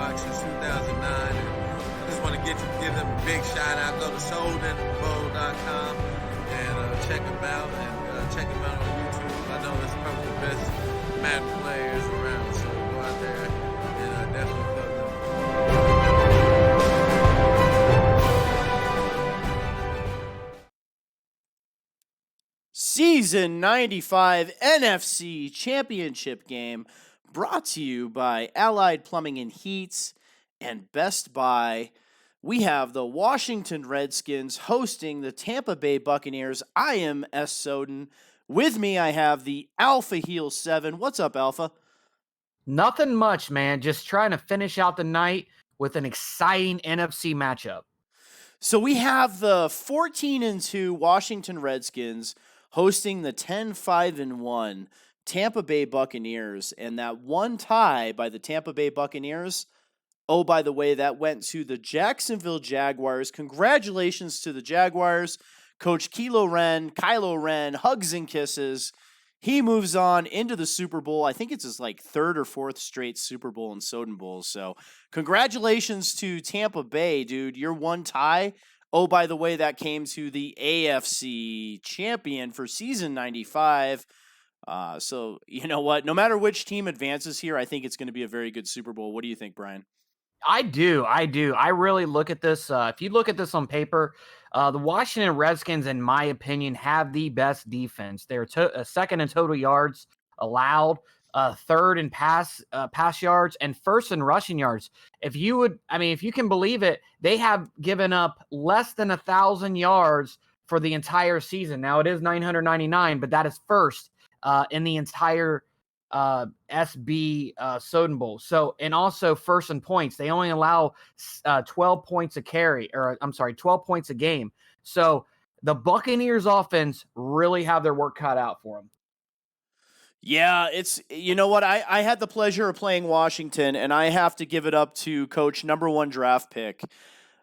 Rock since 2009. And I just want to give them a big shout out. Go to SodenBowl.com and check them out and check them out on YouTube. I know that's probably the best Madden players around, so go out there and definitely plug them. Season 95 NFC Championship game brought to you by Allied Plumbing and Heats and Best Buy. We have the Washington Redskins hosting the Tampa Bay Buccaneers. I am S. Soden. With me, I have the Alpha Heel 7. What's up, Alpha? Nothing much, man. Just trying to finish out the night with an exciting NFC matchup. So we have the 14-2 Washington Redskins hosting the 10-5-1 Tampa Bay Buccaneers, and that one tie by the Tampa Bay Buccaneers, oh, by the way, that went to the Jacksonville Jaguars. Congratulations to the Jaguars. Coach Kylo Ren, hugs and kisses. He moves on into the Super Bowl. I think it's his third or fourth straight Super Bowl and Soden Bowl. So congratulations to Tampa Bay, dude. Your one tie. Oh, by the way, that came to the AFC champion for season 95. So you know what? No matter which team advances here, I think it's going to be a very good Super Bowl. What do you think, Brian? I do. I really look at this. If you look at this on paper, the Washington Redskins, in my opinion, have the best defense. They're second in total yards allowed, third in pass yards, and first in rushing yards. If you can believe it, they have given up less than 1,000 yards for the entire season. Now it is 999, but that is first in the entire SB Soden Bowl. So, and also first in points. They only allow 12 points a carry, 12 points a game. So the Buccaneers offense really have their work cut out for them. Yeah, you know what? I had the pleasure of playing Washington, and I have to give it up to Coach #1 draft pick.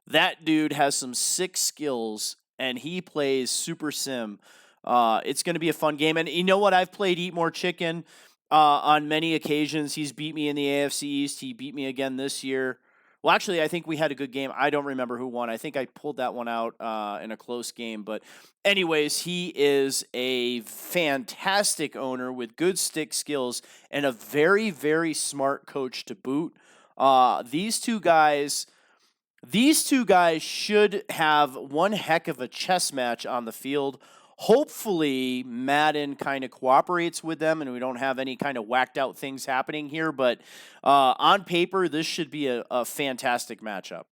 That dude has some sick skills, and he plays Super Sim. It's going to be a fun game. And you know what? I've played Eat More Chicken on many occasions. He's beat me in the AFC East. He beat me again this year. Well, actually, I think we had a good game. I don't remember who won. I think I pulled that one out in a close game. But anyways, he is a fantastic owner with good stick skills and a very, very smart coach to boot. These two guys should have one heck of a chess match on the field. Hopefully, Madden kind of cooperates with them and we don't have any kind of whacked out things happening here. But on paper, this should be a fantastic matchup.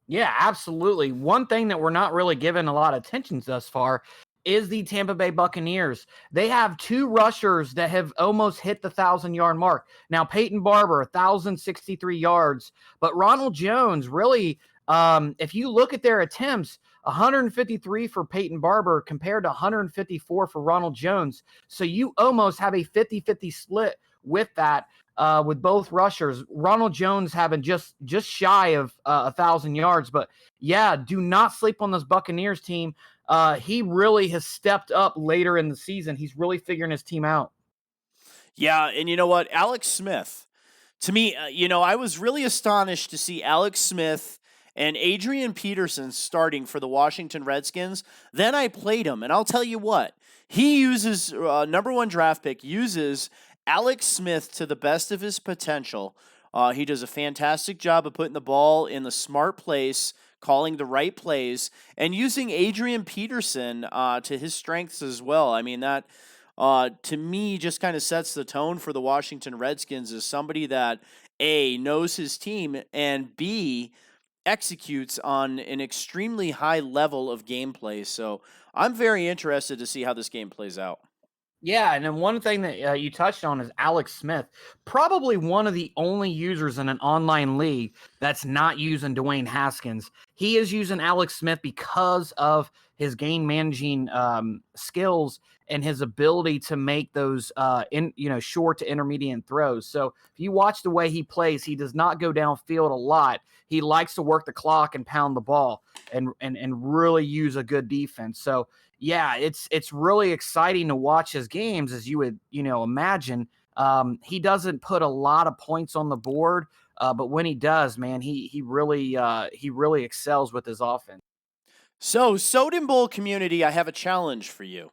Yeah, absolutely. One thing that we're not really giving a lot of attention thus far is the Tampa Bay Buccaneers. They have two rushers that have almost hit the 1,000-yard mark. Now, Peyton Barber, 1,063 yards. But Ronald Jones, really, if you look at their attempts, 153 for Peyton Barber compared to 154 for Ronald Jones. So you almost have a 50-50 split with that, with both rushers. Ronald Jones having just shy of 1,000 yards. But yeah, do not sleep on this Buccaneers team. He really has stepped up later in the season. He's really figuring his team out. Yeah, and you know what? Alex Smith, to me, I was really astonished to see Alex Smith and Adrian Peterson starting for the Washington Redskins. Then I played him, and I'll tell you what. He uses, #1 draft pick, uses Alex Smith to the best of his potential. He does a fantastic job of putting the ball in the smart place, calling the right plays, and using Adrian Peterson to his strengths as well. I mean, that, to me, just kind of sets the tone for the Washington Redskins as somebody that, A, knows his team, and B, executes on an extremely high level of gameplay. So I'm very interested to see how this game plays out. Yeah, and then one thing that you touched on is Alex Smith, probably one of the only users in an online league that's not using Dwayne Haskins. He is using Alex Smith because of his game managing skills and his ability to make those short to intermediate throws. So if you watch the way he plays, he does not go downfield a lot. He likes to work the clock and pound the ball and really use a good defense. So yeah, it's really exciting to watch his games, as you would imagine. He doesn't put a lot of points on the board But when he does, man, he really excels with his offense. So, Soden Bowl community, I have a challenge for you.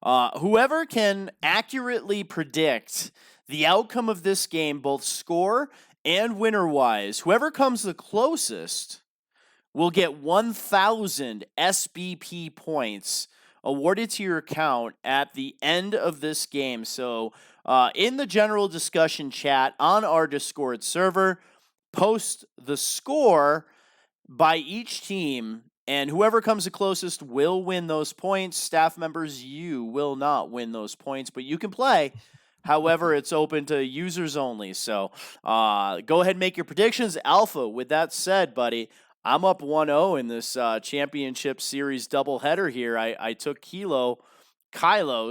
Whoever can accurately predict the outcome of this game, both score and winner wise, whoever comes the closest will get 1,000 SBP points awarded to your account at the end of this game. So, in the general discussion chat on our Discord server, post the score by each team, and whoever comes the closest will win those points. Staff members, you will not win those points, but you can play. However, it's open to users only. So go ahead and make your predictions. Alpha, with that said, buddy, I'm up 1-0 in this championship series doubleheader here. I took Kylo,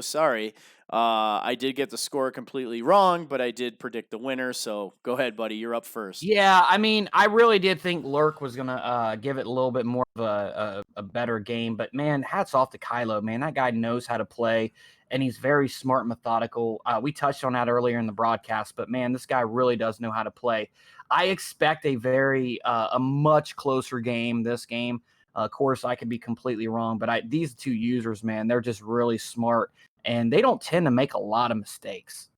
sorry. I did get the score completely wrong, but I did predict the winner. So go ahead, buddy. You're up first. Yeah, I mean, I really did think Lurk was gonna give it a little bit more of a better game, but man, hats off to Kylo. Man, that guy knows how to play, and he's very smart, and methodical. We touched on that earlier in the broadcast, but man, this guy really does know how to play. I expect a much closer game this game. Of course, I could be completely wrong, but these two users, man, they're just really smart, and they don't tend to make a lot of mistakes.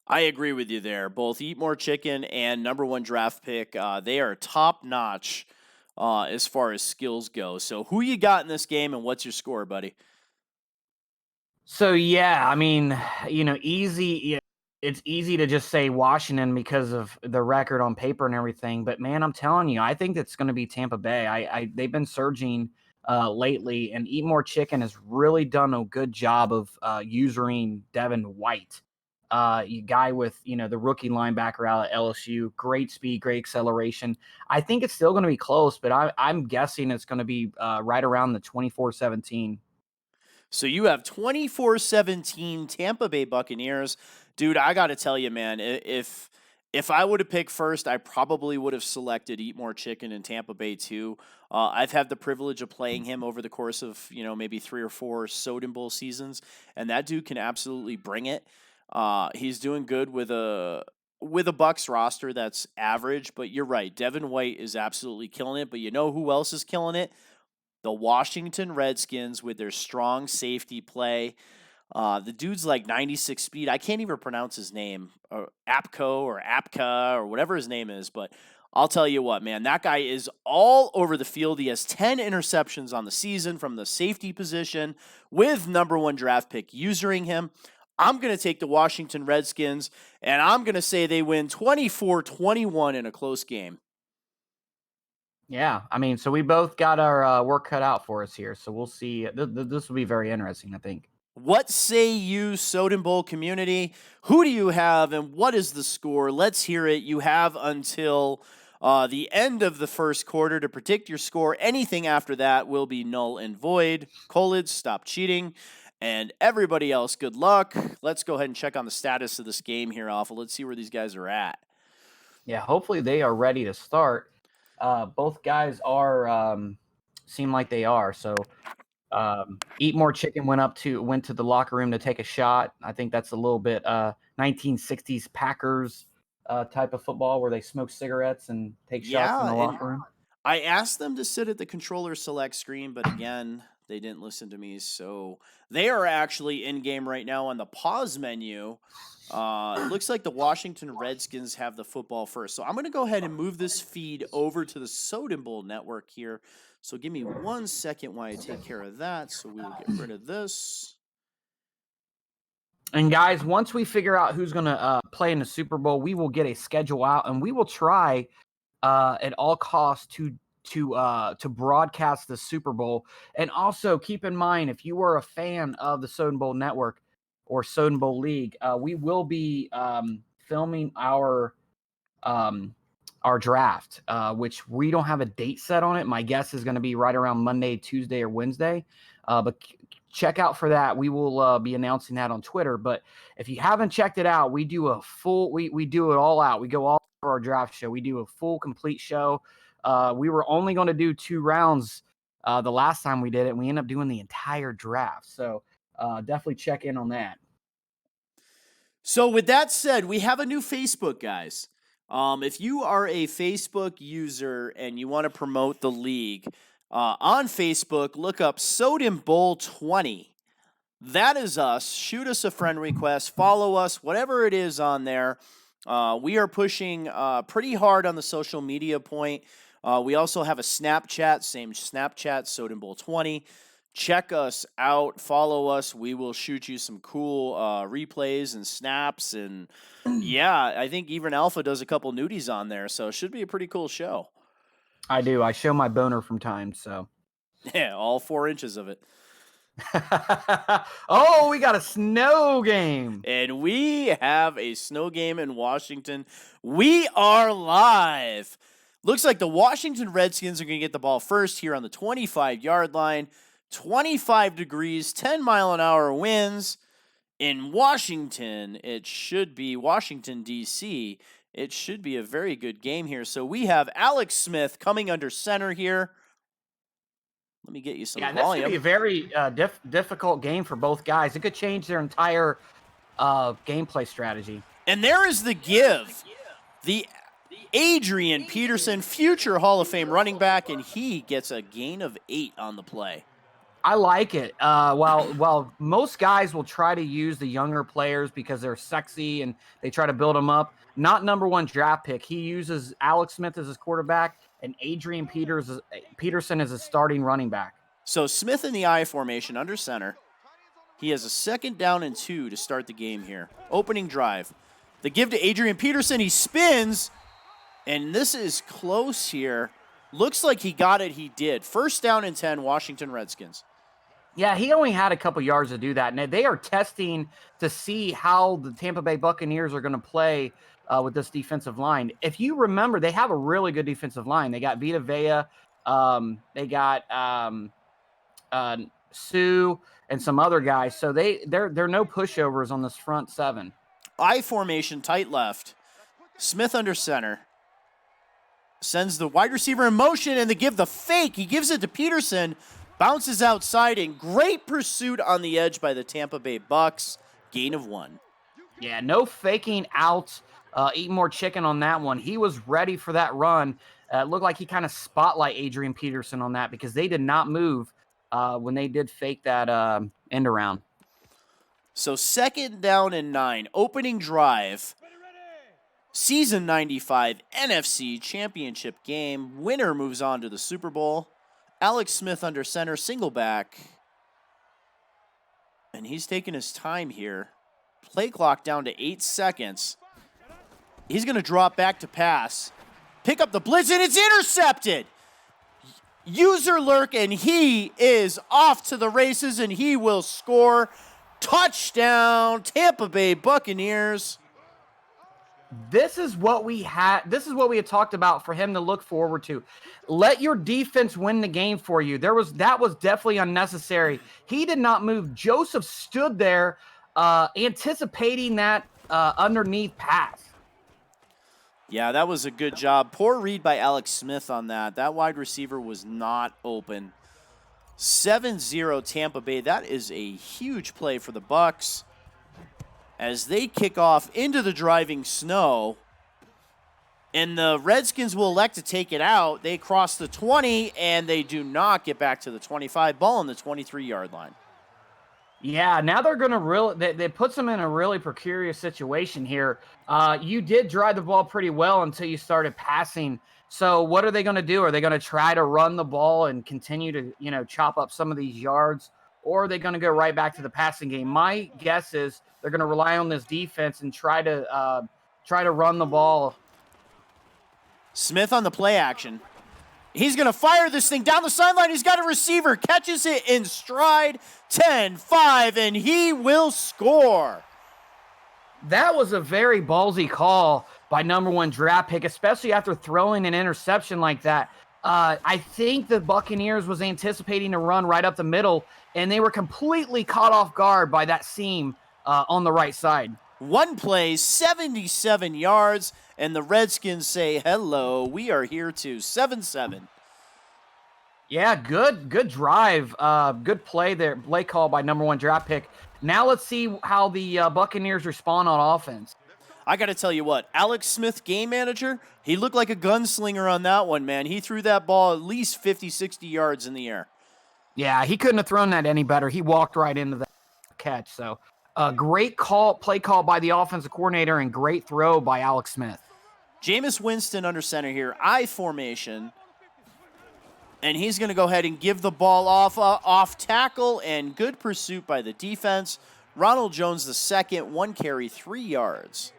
I agree with you there. Both Eat More Chicken and number one draft pick, they are top notch as far as skills go. So, who you got in this game, and what's your score, buddy? So yeah, I mean, easy. It's easy to just say Washington because of the record on paper and everything. But man, I'm telling you, I think that's going to be Tampa Bay. They've been surging lately, and Eat More Chicken has really done a good job of using Devin White, guy with the rookie linebacker out at LSU. Great speed, great acceleration. I think it's still going to be close, but I'm guessing it's going to be right around the 24-17. So you have 24-17 Tampa Bay Buccaneers. Dude, I got to tell you, man, if I would have picked first, I probably would have selected Eat More Chicken in Tampa Bay too. I've had the privilege of playing him over the course of, maybe 3 or 4 Soden Bowl seasons, and that dude can absolutely bring it. He's doing good with a Bucs roster that's average, but you're right. Devin White is absolutely killing it, but you know who else is killing it? The Washington Redskins with their strong safety play. The dude's like 96 speed. I can't even pronounce his name, or Apco or Apka or whatever his name is, but I'll tell you what, man, that guy is all over the field. He has 10 interceptions on the season from the safety position with number one draft pick using him. I'm going to take the Washington Redskins, and I'm going to say they win 24-21 in a close game. Yeah, I mean, so we both got our work cut out for us here. So we'll see. This will be very interesting, I think. What say you, Soden Bowl community? Who do you have, and what is the score? Let's hear it. You have until the end of the first quarter to predict your score. Anything after that will be null and void. College, stop cheating. And everybody else, good luck. Let's go ahead and check on the status of this game here, Alpha. Let's see where these guys are at. Yeah, hopefully they are ready to start. Both guys are seem like they are. So Eat More Chicken went to the locker room to take a shot. I think that's a little bit 1960s Packers type of football where they smoke cigarettes and take shots in the locker room. I asked them to sit at the controller select screen, but again, they didn't listen to me. So they are actually in game right now on the pause menu. It looks like the Washington Redskins have the football first. So I'm going to go ahead and move this feed over to the Soden Bowl network here. So give me 1 second while I take care of that. So we will get rid of this. And guys, once we figure out who's going to play in the Super Bowl, we will get a schedule out, and we will try at all costs to broadcast the Super Bowl. And also keep in mind, if you are a fan of the Soden Bowl network or Soden Bowl League, we will be filming our draft, which we don't have a date set on it. My guess is going to be right around Monday, Tuesday, or Wednesday. But check out for that. We will be announcing that on Twitter. But if you haven't checked it out, we do a full, we do it all out. We go all for our draft show. We do a full, complete show. We were only going to do 2 rounds the last time we did it. And we ended up doing the entire draft. So definitely check in on that. So with that said, we have a new Facebook, guys. If you are a Facebook user and you want to promote the league, on Facebook, look up Soden Bowl 20. That is us. Shoot us a friend request. Follow us, whatever it is on there. We are pushing pretty hard on the social media point. We also have a Snapchat, same Snapchat, Soden Bowl 20. Check us out. Follow us. We will shoot you some cool replays and snaps. And yeah, I think even Alpha does a couple nudies on there. So it should be a pretty cool show. I do. I show my boner from time, so. Yeah, all 4 inches of it. Oh, we got a snow game. And we have a snow game in Washington. We are live. Looks like the Washington Redskins are going to get the ball first here on the 25-yard line. 25 degrees, 10-mile-an-hour winds. In Washington, it should be Washington, D.C., it should be a very good game here. So we have Alex Smith coming under center here. Let me get you some volume. This could be a very difficult game for both guys. It could change their entire gameplay strategy. And there is the give. The Adrian Peterson, future Hall of Fame running back, and he gets a gain of 8 on the play. I like it. While most guys will try to use the younger players because they're sexy and they try to build them up, not number 1 draft pick. He uses Alex Smith as his quarterback and Adrian Peterson as his starting running back. So Smith in the I formation under center. He has a 2nd down and 2 to start the game here. Opening drive. The give to Adrian Peterson. He spins, and this is close here. Looks like he got it. He did. 1st down and 10, Washington Redskins. Yeah, he only had a couple yards to do that. And they are testing to see how the Tampa Bay Buccaneers are going to play with this defensive line. If you remember, they have a really good defensive line. They got Vita Vea. They got Sue and some other guys. So they're no pushovers on this front 7. I formation, tight left. Smith under center. Sends the wide receiver in motion, and they give the fake. He gives it to Peterson. Bounces outside, and great pursuit on the edge by the Tampa Bay Bucks. Gain of 1. Yeah, no faking out. Eat more chicken on that one. He was ready for that run. It looked like he kind of spotlight Adrian Peterson on that because they did not move when they did fake that end around. So 2nd down and 9. Opening drive. Season 95 NFC Championship game. Winner moves on to the Super Bowl. Alex Smith under center, single back. And he's taking his time here. Play clock down to 8 seconds. He's going to drop back to pass. Pick up the blitz, and it's intercepted. User lurk, and he is off to the races, and he will score. Touchdown, Tampa Bay Buccaneers. This is what we had talked about for him to look forward to. Let your defense win the game for you. That was definitely unnecessary. He did not move. Joseph stood there anticipating that underneath pass. Yeah, that was a good job. Poor read by Alex Smith on that. That wide receiver was not open. 7-0 Tampa Bay. That is a huge play for the Bucs as they kick off into the driving snow. And the Redskins will elect to take it out. They cross the 20, and they do not get back to the 25. Ball on the 23-yard line. Yeah, now they're going to that puts them in a really precarious situation here. You did drive the ball pretty well until you started passing. So what are they going to do? Are they going to try to run the ball and continue to, chop up some of these yards? Or are they going to go right back to the passing game? My guess is they're going to rely on this defense and try to run the ball. Smith on the play action. He's going to fire this thing down the sideline. He's got a receiver, catches it in stride, 10-5, and he will score. That was a very ballsy call by number 1 draft pick, especially after throwing an interception like that. I think the Buccaneers was anticipating a run right up the middle, and they were completely caught off guard by that seam on the right side. One play, 77 yards, and the Redskins say, hello, we are here too. 7-7. Yeah, good drive. Good play there. Play call by number 1 draft pick. Now let's see how the Buccaneers respond on offense. I got to tell you what, Alex Smith, game manager, he looked like a gunslinger on that one, man. He threw that ball at least 50, 60 yards in the air. Yeah, he couldn't have thrown that any better. He walked right into that catch. So, great play call by the offensive coordinator, and great throw by Alex Smith. Jameis Winston under center here, I formation. And he's going to go ahead and give the ball off tackle, and good pursuit by the defense. Ronald Jones the second, 1 carry, 3 yards.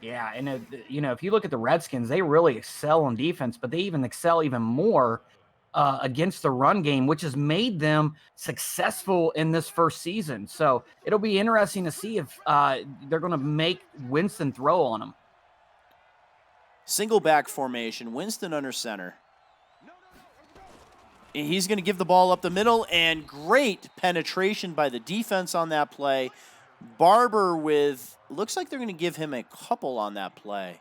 Yeah, and if you look at the Redskins, they really excel on defense, but they even excel even more against the run game, which has made them successful in this first season. So it'll be interesting to see if they're going to make Winston throw on them. Single back formation, Winston under center. He's going to give the ball up the middle, and great penetration by the defense on that play. Barber looks like they're going to give him a couple on that play.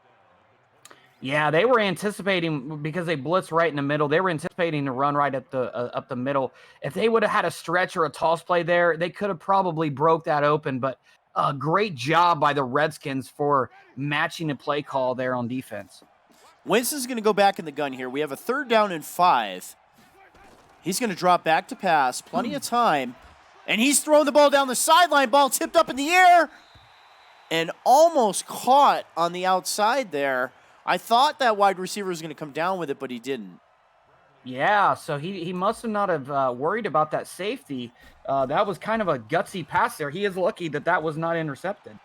Yeah, they were anticipating, because they blitzed right in the middle, they were anticipating to run right up the middle. If they would have had a stretch or a toss play there, they could have probably broke that open, but a great job by the Redskins for matching the play call there on defense. Winston's going to go back in the gun here. We have a 3rd down and 5. He's going to drop back to pass, plenty of time, and he's throwing the ball down the sideline, ball tipped up in the air, and almost caught on the outside there. I thought that wide receiver was going to come down with it, but he didn't. Yeah, so he must have not have worried about that safety. That was kind of a gutsy pass there. He is lucky that was not intercepted.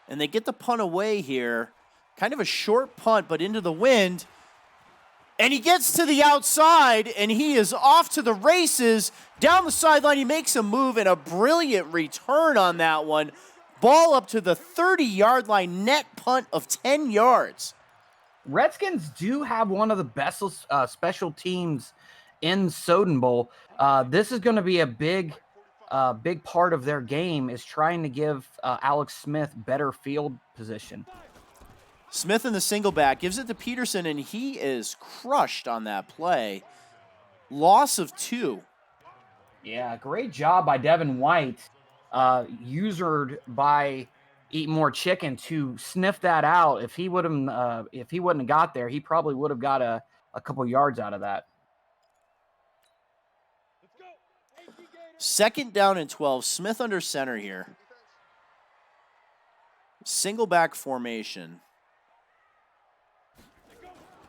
And they get the punt away here. Kind of a short punt, but into the wind. And he gets to the outside, and he is off to the races. Down the sideline, he makes a move, and a brilliant return on that one. Ball up to the 30-yard line, net punt of 10 yards. Redskins do have one of the best special teams in Soden Bowl. This is going to be a big part of their game, is trying to give Alex Smith better field position. Smith in the single back gives it to Peterson, and he is crushed on that play. Loss of 2. Yeah, great job by Devin White, usured by Eat More Chicken, to sniff that out. If he wouldn't have got there, he probably would have got a couple yards out of that. 2nd down and 12. Smith under center here. Single back formation.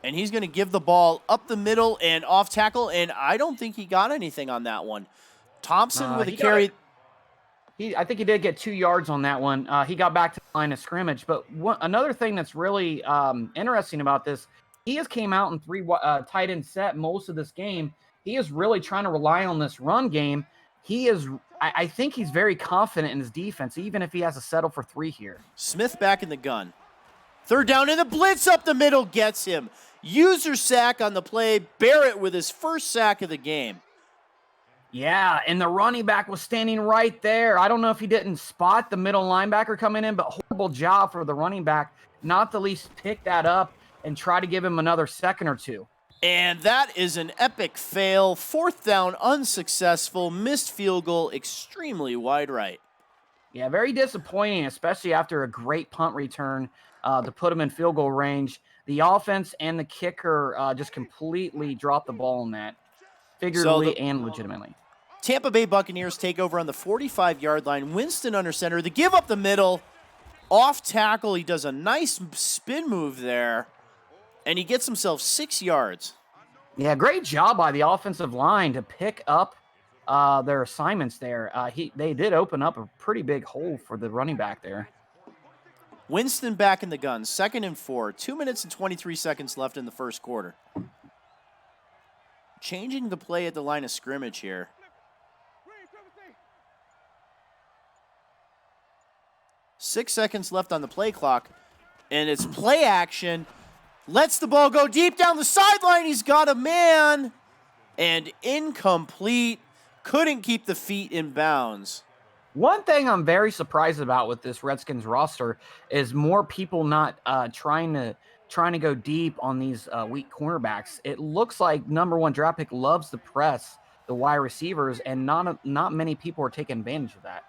And he's going to give the ball up the middle and off tackle, and I don't think he got anything on that one. Thompson with a carry. I think he did get 2 yards on that one. He got back to the line of scrimmage. But another thing that's really interesting about this, he has came out in 3 tight end set most of this game. He is really trying to rely on this run game. I think he's very confident in his defense, even if he has to settle for 3 here. Smith back in the gun. 3rd down, and the blitz up the middle gets him. User sack on the play. Barrett with his first sack of the game. Yeah, and the running back was standing right there. I don't know if he didn't spot the middle linebacker coming in, but horrible job for the running back not to at least pick that up and try to give him another second or 2. And that is an epic fail. 4th down, unsuccessful. Missed field goal, extremely wide right. Yeah, very disappointing, especially after a great punt return to put him in field goal range. The offense and the kicker just completely dropped the ball on that, figuratively and legitimately. Tampa Bay Buccaneers take over on the 45-yard line. Winston under center. The give up the middle. Off tackle. He does a nice spin move there, and he gets himself 6 yards. Yeah, great job by the offensive line to pick up their assignments there. They did open up a pretty big hole for the running back there. Winston back in the gun, 2nd and 4. 2 minutes and 23 seconds left in the first quarter. Changing the play at the line of scrimmage here. Six seconds left on the play clock, and it's play action. Lets the ball go deep down the sideline. He's got a man, and incomplete. Couldn't keep the feet in bounds. One thing I'm very surprised about with this Redskins roster is more people not trying to go deep on these weak cornerbacks. It looks like number 1 draft pick loves to press the wide receivers, and not many people are taking advantage of that.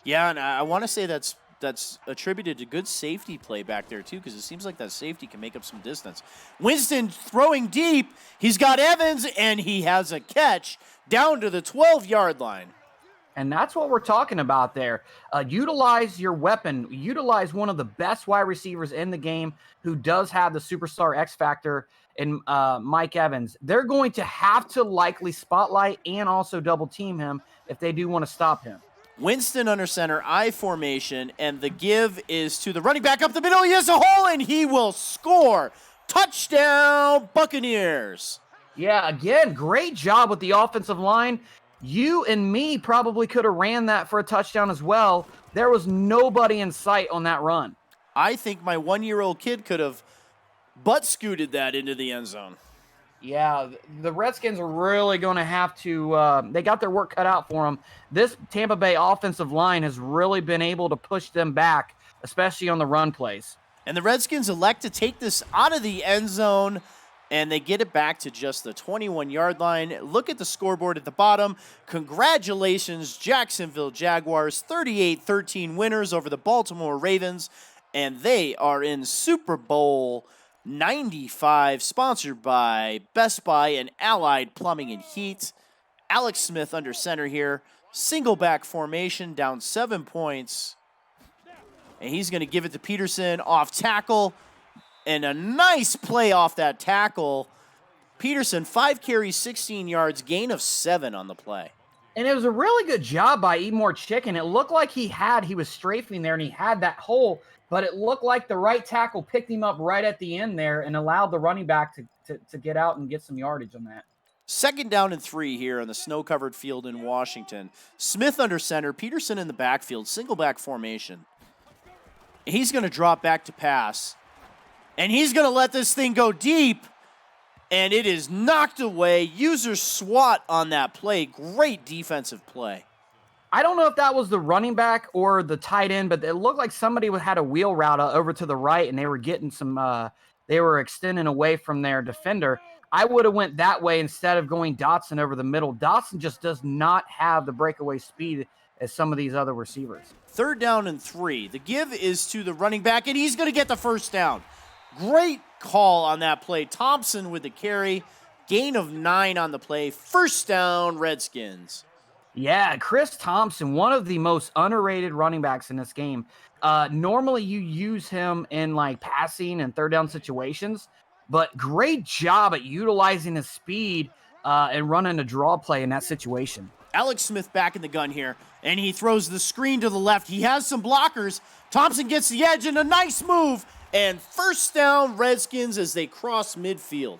Yeah, and I want to say that's that's attributed to good safety play back there, too, because it seems like that safety can make up some distance. Winston throwing deep. He's got Evans, and he has a catch down to the 12-yard line. And that's what we're talking about there. Utilize your weapon. Utilize one of the best wide receivers in the game who does have the superstar X factor in Mike Evans. They're going to have to likely spotlight and also double team him if they do want to stop him. Winston under center, I formation, and the give is to the running back up the middle. He has a hole, and he will score. Touchdown, Buccaneers. Yeah, again, great job with the offensive line. You and me probably could have ran that for a touchdown as well. There was nobody in sight on that run. I think my 1-year-old kid could have butt scooted that into the end zone. Yeah, the Redskins are really going to have to they got their work cut out for them. This Tampa Bay offensive line has really been able to push them back, especially on the run plays. And the Redskins elect to take this out of the end zone, and they get it back to just the 21-yard line. Look at the scoreboard at the bottom. Congratulations, Jacksonville Jaguars, 38-13 winners over the Baltimore Ravens, and they are in Super Bowl 95, sponsored by Best Buy and Allied Plumbing and Heat. Alex Smith under center here. Single back formation, down 7 points. And he's going to give it to Peterson off tackle. And a nice play off that tackle. Peterson, 5 carries, 16 yards, gain of 7 on the play. And it was a really good job by Edmore Chicken. It looked like he was strafing there and he had that hole, but it looked like the right tackle picked him up right at the end there and allowed the running back to get out and get some yardage on that. 2nd down and 3 here on the snow-covered field in Washington. Smith under center, Peterson in the backfield, single back formation. He's going to drop back to pass, and he's going to let this thing go deep, and it is knocked away. User SWAT on that play. Great defensive play. I don't know if that was the running back or the tight end, but it looked like somebody had a wheel route over to the right, and they were getting some they were extending away from their defender. I would have went that way instead of going Dotson over the middle. Dotson just does not have the breakaway speed as some of these other receivers. 3rd down and 3. The give is to the running back, and he's going to get the first down. Great call on that play. Thompson with the carry. Gain of 9 on the play. First down, Redskins. Yeah, Chris Thompson, one of the most underrated running backs in this game. Normally you use him in like passing and 3rd down situations, but great job at utilizing his speed and running a draw play in that situation. Alex Smith back in the gun here, and he throws the screen to the left. He has some blockers. Thompson gets the edge and a nice move, and first down, Redskins as they cross midfield.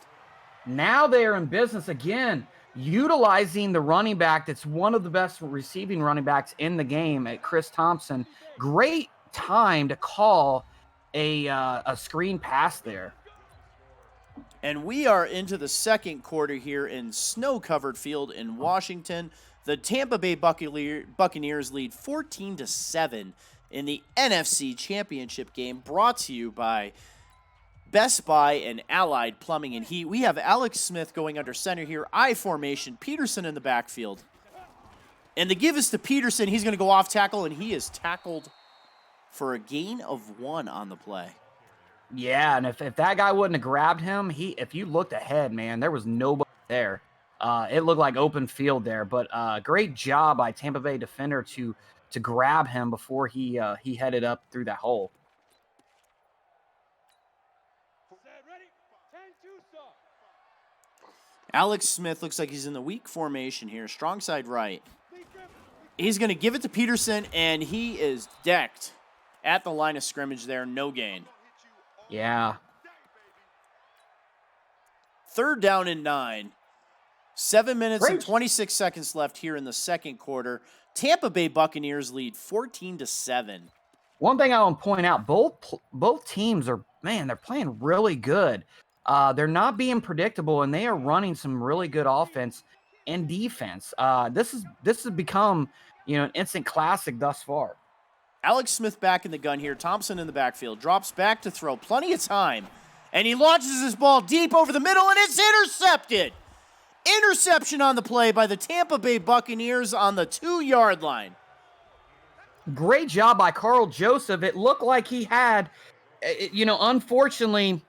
Now they are in business again, utilizing the running back that's one of the best receiving running backs in the game at Chris Thompson. Great time to call a screen pass there. And we are into the 2nd quarter here in snow-covered field in Washington. The Tampa Bay Buccaneers lead 14-7 in the NFC Championship game, brought to you by Best Buy and Allied Plumbing and Heat. We have Alex Smith going under center here, I formation, Peterson in the backfield. And the give is to Peterson. He's going to go off tackle, and he is tackled for a gain of 1 on the play. Yeah, and if that guy wouldn't have grabbed him, if you looked ahead, man, there was nobody there. It looked like open field there, but great job by Tampa Bay defender to grab him before he headed up through that hole. Alex Smith looks like he's in the weak formation here, strong side right. He's going to give it to Peterson, and he is decked at the line of scrimmage there, no gain. Yeah. 3rd down and 9. 7 minutes and 26 seconds left here in the 2nd quarter. Tampa Bay Buccaneers lead 14-7. One thing I want to point out, both teams they're playing really good. They're not being predictable, and they are running some really good offense and defense. This has become, an instant classic thus far. Alex Smith back in the gun here. Thompson in the backfield. Drops back to throw. Plenty of time. And he launches his ball deep over the middle, and it's intercepted. Interception on the play by the Tampa Bay Buccaneers on the 2-yard line. Great job by Carl Joseph. It looked like he had, unfortunately,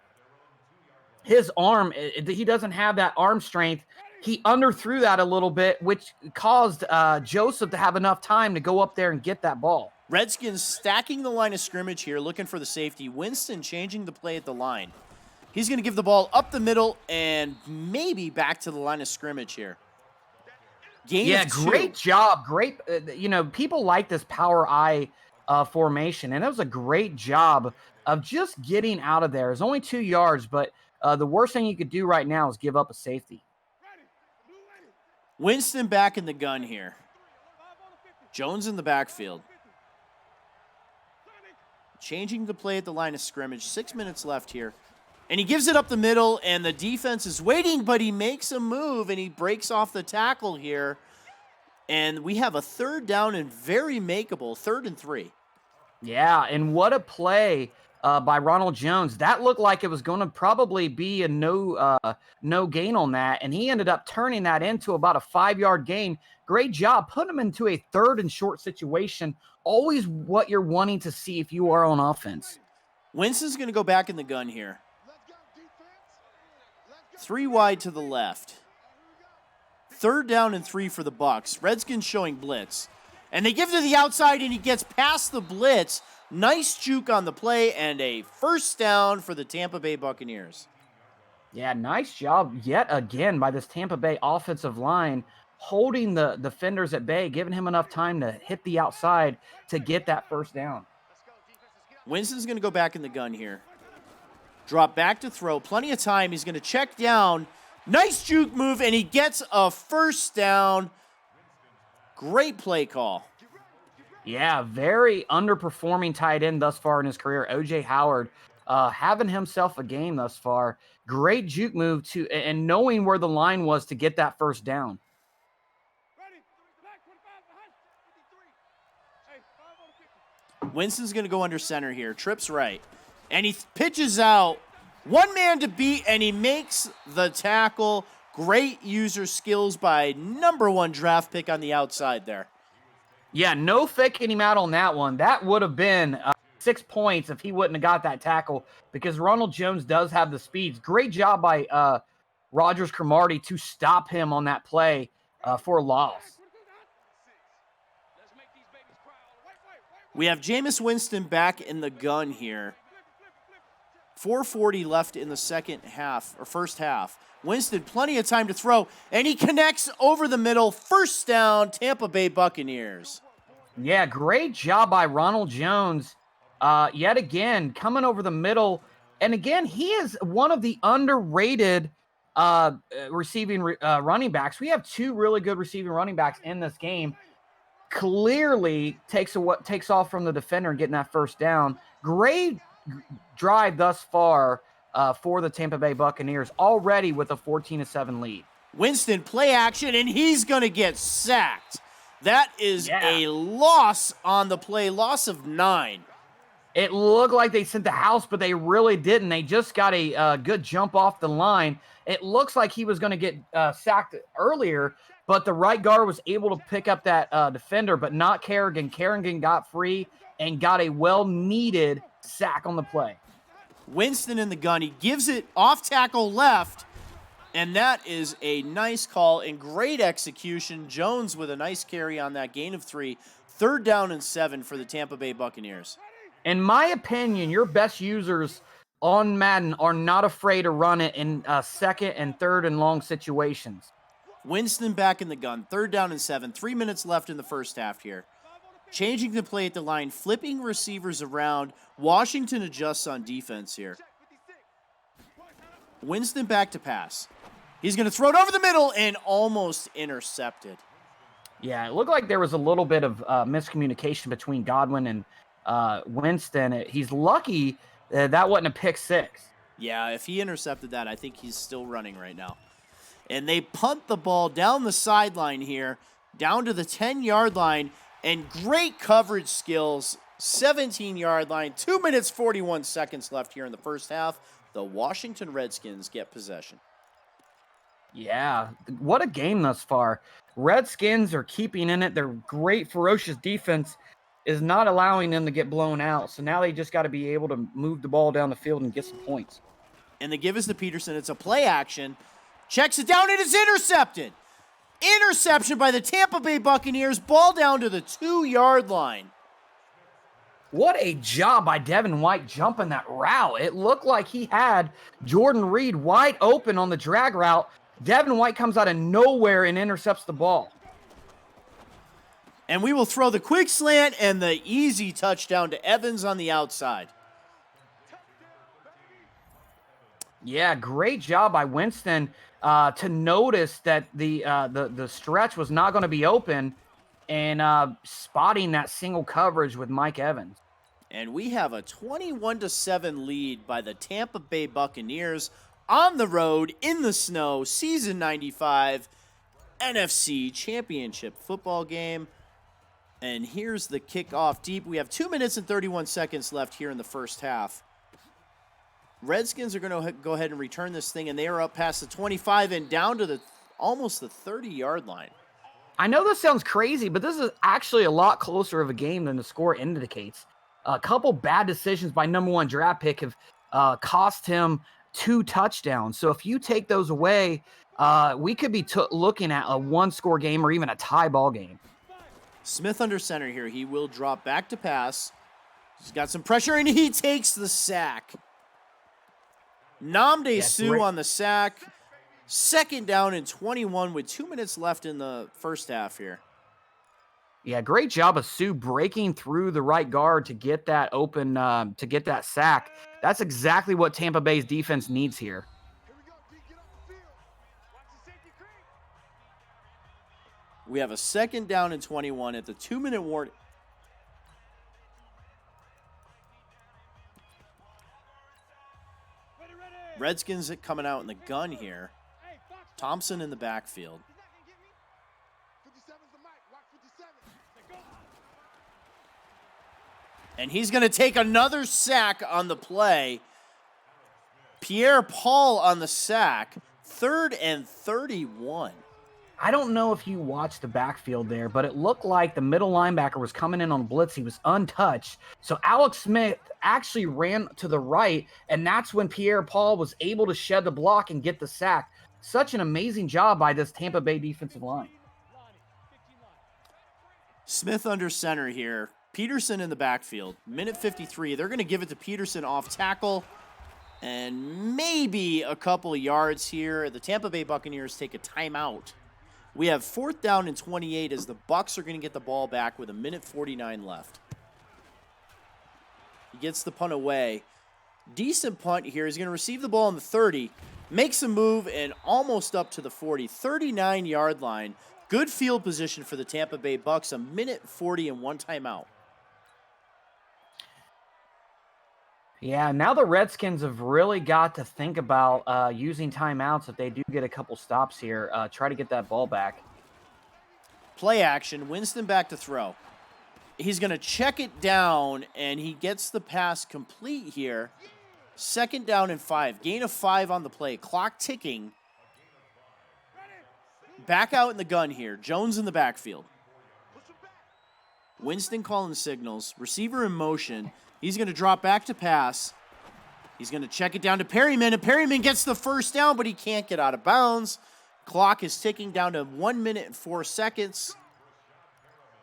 his arm, he doesn't have that arm strength. He underthrew that a little bit, which caused Joseph to have enough time to go up there and get that ball. Redskins stacking the line of scrimmage here, looking for the safety. Winston changing the play at the line. He's going to give the ball up the middle and maybe back to the line of scrimmage here. Gain of 2. Great job. Great. People like this power I formation, and it was a great job of just getting out of there. It's only 2 yards, but the worst thing you could do right now is give up a safety. Winston back in the gun here. Jones in the backfield. Changing the play at the line of scrimmage. 6 minutes left here. And he gives it up the middle, and the defense is waiting, but he makes a move, and he breaks off the tackle here. And we have a 3rd down and very makeable, 3rd and 3. Yeah, and what a play by Ronald Jones. That looked like it was going to probably be a no gain on that, and he ended up turning that into about a 5-yard gain. Great job. Put him into a 3rd and short situation. Always what you're wanting to see if you are on offense. Winston's going to go back in the gun here. 3 wide to the left. 3rd down and 3 for the Bucs. Redskins showing blitz. And they give to the outside, and he gets past the blitz. Nice juke on the play, and a 1st down for the Tampa Bay Buccaneers. Yeah, nice job yet again by this Tampa Bay offensive line, holding the defenders at bay, giving him enough time to hit the outside to get that 1st down. Winston's going to go back in the gun here. Drop back to throw. Plenty of time. He's going to check down. Nice juke move, and he gets a 1st down. Great play call. Yeah, very underperforming tight end thus far in his career. O.J. Howard having himself a game thus far. Great juke move and knowing where the line was to get that 1st down. Winston's going to go under center here. Trips right. And he pitches out. 1 man to beat, and he makes the tackle. Great user skills by number 1 draft pick on the outside there. Yeah, no faking him out on that one. That would have been 6 points if he wouldn't have got that tackle, because Ronald Jones does have the speeds. Great job by Rogers Cromartie to stop him on that play for a loss. We have Jameis Winston back in the gun here. 4:40 left in the first half. Winston, plenty of time to throw, and he connects over the middle. 1st down, Tampa Bay Buccaneers. Yeah, great job by Ronald Jones. Yet again, coming over the middle. And again, he is one of the underrated receiving running backs. We have 2 really good receiving running backs in this game. Clearly takes off from the defender and getting that 1st down. Great drive thus far for the Tampa Bay Buccaneers, already with a 14-7 lead. Winston, play action, and he's going to get sacked. That is a loss on the play, loss of 9. It looked like they sent the house, but they really didn't. They just got a good jump off the line. It looks like he was going to get sacked earlier, but the right guard was able to pick up that defender, but not Kerrigan. Kerrigan got free and got a well-needed sack on the play. Winston in the gun. He gives it off tackle left, and that is a nice call and great execution. Jones with a nice carry on that gain of 3. 3rd down and 7 for the Tampa Bay Buccaneers. In my opinion, your best users on Madden are not afraid to run it in 2nd and 3rd and long situations. Winston back in the gun. 3rd down and 7. 3 minutes left in the first half here. Changing the play at the line, flipping receivers around. Washington adjusts on defense here. Winston back to pass. He's going to throw it over the middle and almost intercepted. Yeah, it looked like there was a little bit of miscommunication between Godwin and Winston. He's lucky that wasn't a pick 6. Yeah, if he intercepted that, I think he's still running right now. And they punt the ball down the sideline here, down to the 10-yard line, and great coverage skills, 17-yard line, 2 minutes, 41 seconds left here in the first half. The Washington Redskins get possession. Yeah, what a game thus far. Redskins are keeping in it. They're great, ferocious defense. is not allowing them to get blown out. So now they just got to be able to move the ball down the field and get some points. And the give is to Peterson. It's a play action. Checks it down. It is intercepted. Interception by the Tampa Bay Buccaneers. Ball down to the 2-yard line. What a job by Devin White jumping that route. It looked like he had Jordan Reed wide open on the drag route. Devin White comes out of nowhere and intercepts the ball. And we will throw the quick slant and the easy touchdown to Evans on the outside. Yeah, great job by Winston to notice that the stretch was not going to be open and spotting that single coverage with Mike Evans. And we have a 21-7 lead by the Tampa Bay Buccaneers on the road in the snow, season 95 NFC Championship football game. And here's the kickoff deep. We have 2 minutes and 31 seconds left here in the first half. Redskins are going to go ahead and return this thing, and they are up past the 25 and down to almost the 30-yard line. I know this sounds crazy, but this is actually a lot closer of a game than the score indicates. A couple bad decisions by number 1 draft pick have cost him 2 touchdowns. So if you take those away, we could be looking at a 1-score game or even a tie ball game. Smith under center here. He will drop back to pass. He's got some pressure, and he takes the sack. Nnamdi Suh on the sack. Second down and 21 with 2 minutes left in the first half here. Yeah, great job of Suh breaking through the right guard to get that open, to get that sack. That's exactly what Tampa Bay's defense needs here. We have a second down and 21 at the 2-minute warning. Redskins coming out in the gun here. Thompson in the backfield. And he's going to take another sack on the play. Pierre Paul on the sack. 3rd and 31. I don't know if you watched the backfield there, but it looked like the middle linebacker was coming in on blitz. He was untouched. So Alex Smith actually ran to the right, and that's when Pierre Paul was able to shed the block and get the sack. Such an amazing job by this Tampa Bay defensive line. Smith under center here. Peterson in the backfield. Minute 53. They're going to give it to Peterson off tackle. And maybe a couple of yards here. The Tampa Bay Buccaneers take a timeout. We have 4th down and 28 as the Bucs are going to get the ball back with a minute 49 left. He gets the punt away. Decent punt here. He's going to receive the ball on the 30. Makes a move and almost up to the 40. 39-yard line. Good field position for the Tampa Bay Bucs. A minute 40 and 1 timeout. Yeah, now the Redskins have really got to think about using timeouts if they do get a couple stops here. Try to get that ball back. Play action. Winston back to throw. He's going to check it down, and he gets the pass complete here. 2nd down and 5. Gain of 5 on the play. Clock ticking. Back out in the gun here. Jones in the backfield. Winston calling signals. Receiver in motion. He's going to drop back to pass. He's going to check it down to Perryman, and Perryman gets the first down, but he can't get out of bounds. Clock is ticking down to 1 minute and 4 seconds.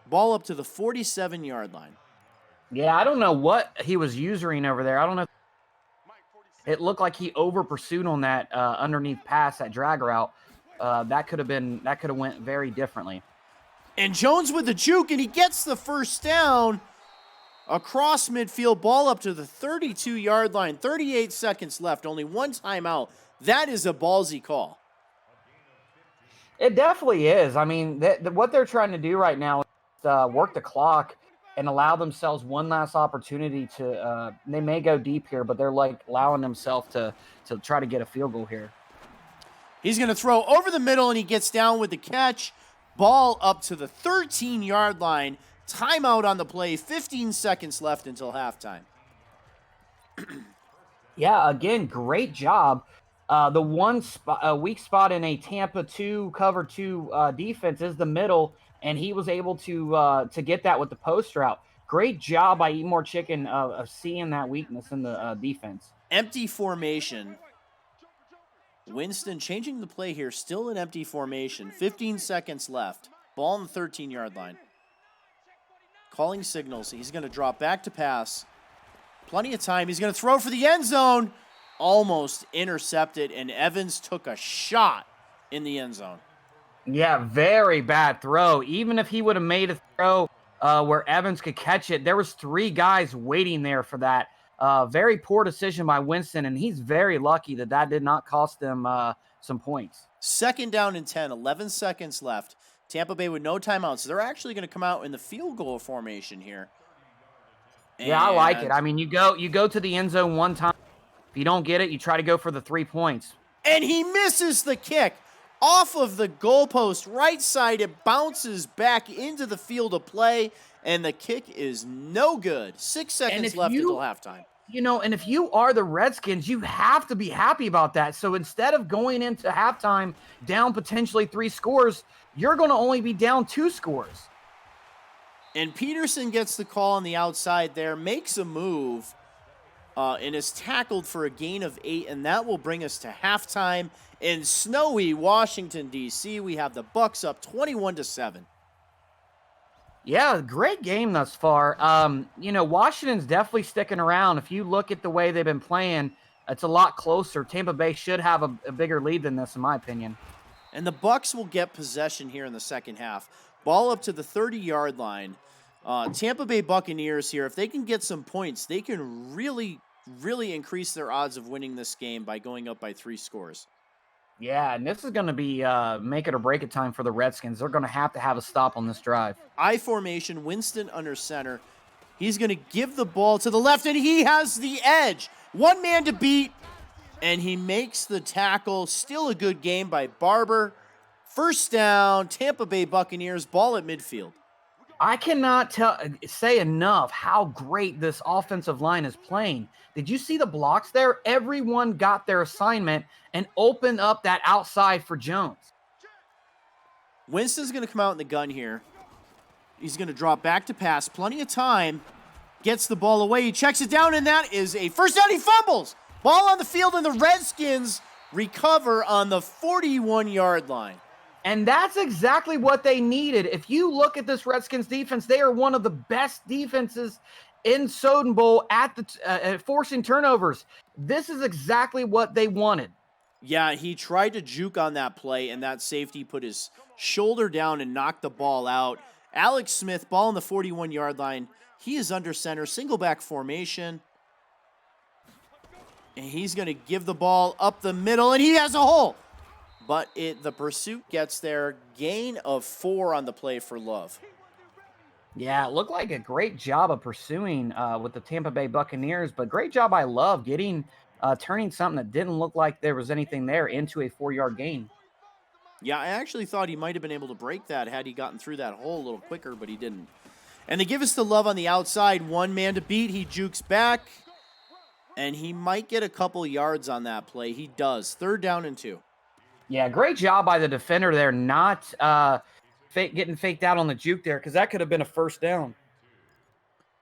Ball up to the 47-yard line. Yeah, I don't know what he was using over there. I don't know. It looked like he over-pursued on that underneath pass, that drag route. That could have went very differently. And Jones with the juke, and he gets the first down. Across midfield, ball up to the 32-yard line. 38 seconds left, only 1 timeout. That is a ballsy call. It definitely is. I mean, what they're trying to do right now is work the clock and allow themselves one last opportunity to they may go deep here, but they're like allowing themselves to try to get a field goal here. He's going to throw over the middle, and he gets down with the catch. Ball up to the 13-yard line. Timeout on the play. 15 seconds left until halftime. Yeah, again, great job. The one weak spot in a Tampa 2 cover 2 defense is the middle, and he was able to get that with the post route. great job by Eat More Chicken of seeing that weakness in the defense. Empty formation. Winston changing the play here, still in empty formation. 15 seconds left. Ball on the 13-yard line. Calling signals. He's going to drop back to pass. Plenty of time. He's going to throw for the end zone. Almost intercepted, and Evans took a shot in the end zone. Yeah, very bad throw. Even if he would have made a throw where Evans could catch it, there was 3 guys waiting there for that. Very poor decision by Winston, and he's very lucky that did not cost them some points. 2nd down and 10, 11 seconds left. Tampa Bay with no timeouts. They're actually going to come out in the field goal formation here. Yeah, I like it. I mean, you go to the end zone one time. If you don't get it, you try to go for the 3 points. And he misses the kick. Off of the goalpost, right side, it bounces back into the field of play, and the kick is no good. 6 seconds left until halftime. And if you are the Redskins, you have to be happy about that. So instead of going into halftime down potentially 3 scores, you're going to only be down 2 scores. And Peterson gets the call on the outside there, makes a move, and is tackled for a gain of 8, and that will bring us to halftime. In snowy Washington, D.C., we have the Bucs up 21-7. Yeah, great game thus far. Washington's definitely sticking around. If you look at the way they've been playing, it's a lot closer. Tampa Bay should have a bigger lead than this, in my opinion. And the Bucs will get possession here in the second half. Ball up to the 30-yard line. Tampa Bay Buccaneers here, if they can get some points, they can really, really increase their odds of winning this game by going up by 3 scores. Yeah, and this is going to be make it or break it time for the Redskins. They're going to have a stop on this drive. I formation, Winston under center. He's going to give the ball to the left, and he has the edge. 1 man to beat, and he makes the tackle. Still a good game by Barber. First down, Tampa Bay Buccaneers, ball at midfield. I cannot say enough how great this offensive line is playing. Did you see the blocks there? Everyone got their assignment and opened up that outside for Jones. Winston's going to come out in the gun here. He's going to drop back to pass. Plenty of time. Gets the ball away. He checks it down, and that is a first down. He fumbles. Ball on the field, and the Redskins recover on the 41-yard line. And that's exactly what they needed. If you look at this Redskins defense, they are one of the best defenses in Soden Bowl at forcing turnovers. This is exactly what they wanted. Yeah, he tried to juke on that play, and that safety put his shoulder down and knocked the ball out. Alex Smith, ball on the 41-yard line. He is under center, single back formation. And he's going to give the ball up the middle, and he has a hole. But the pursuit gets there. Gain of 4 on the play for Love. Yeah, it looked like a great job of pursuing with the Tampa Bay Buccaneers, but great job by Love turning something that didn't look like there was anything there into a 4-yard gain. Yeah, I actually thought he might have been able to break that had he gotten through that hole a little quicker, but he didn't. And they give us the Love on the outside. 1 man to beat. He jukes back, and he might get a couple yards on that play. He does. 3rd down and 2. Yeah, great job by the defender there, not getting faked out on the juke there, because that could have been a first down.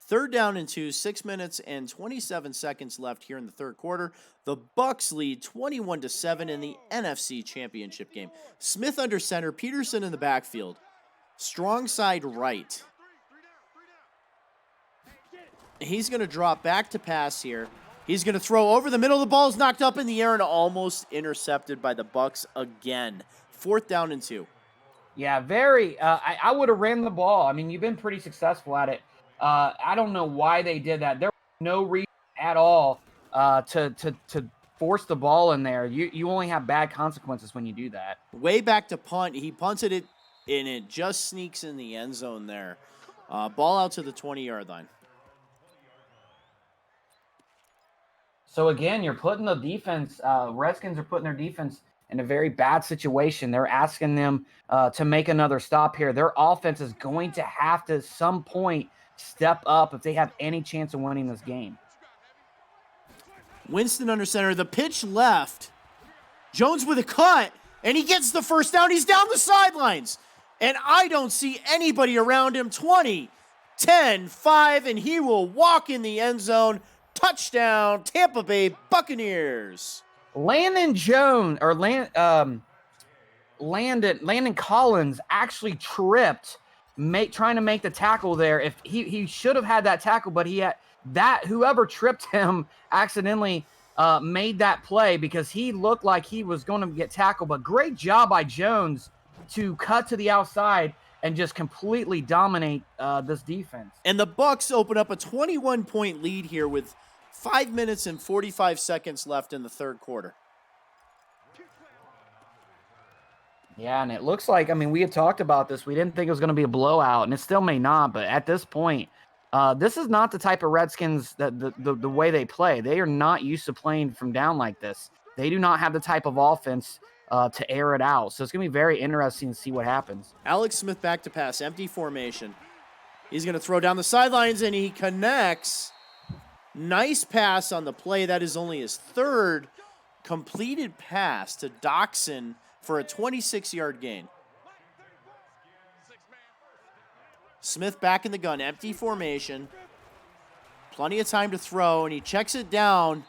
3rd down and 2, 6 minutes and 27 seconds left here in the third quarter. The Bucs lead 21-7 in the NFC Championship game. Smith under center, Peterson in the backfield. Strong side right. He's going to drop back to pass here. He's going to throw over the middle. The ball's knocked up in the air and almost intercepted by the Bucs again. 4th down and 2. Yeah, I would have ran the ball. I mean, you've been pretty successful at it. I don't know why they did that. There was no reason at all to force the ball in there. You only have bad consequences when you do that. Way back to punt. He punted it, and it just sneaks in the end zone there. Ball out to the 20-yard line. So, again, you're putting the defense, Redskins are putting their defense in a very bad situation. They're asking them to make another stop here. Their offense is going to have to, at some point, step up if they have any chance of winning this game. Winston under center. The pitch left. Jones with a cut, and he gets the first down. He's down the sidelines, and I don't see anybody around him. 20, 10, 5, and he will walk in the end zone. Touchdown, Tampa Bay Buccaneers. Landon Collins actually tripped trying to make the tackle there. If he should have had that tackle, but he had that whoever tripped him accidentally made that play because he looked like he was going to get tackled. But great job by Jones to cut to the outside and just completely dominate this defense. And the Bucs open up a 21-point lead here with 5 minutes and 45 seconds left in the third quarter. Yeah, and it looks like, I mean, we had talked about this. We didn't think it was going to be a blowout, and it still may not. But at this point, this is not the type of Redskins that the way they play. They are not used to playing from down like this. They do not have the type of offense to air it out. So it's going to be very interesting to see what happens. Alex Smith back to pass, empty formation. He's going to throw down the sidelines, and he connects. Nice pass on the play. That is only his third completed pass to Doxson for a 26-yard gain. Smith back in the gun, empty formation. Plenty of time to throw, and he checks it down.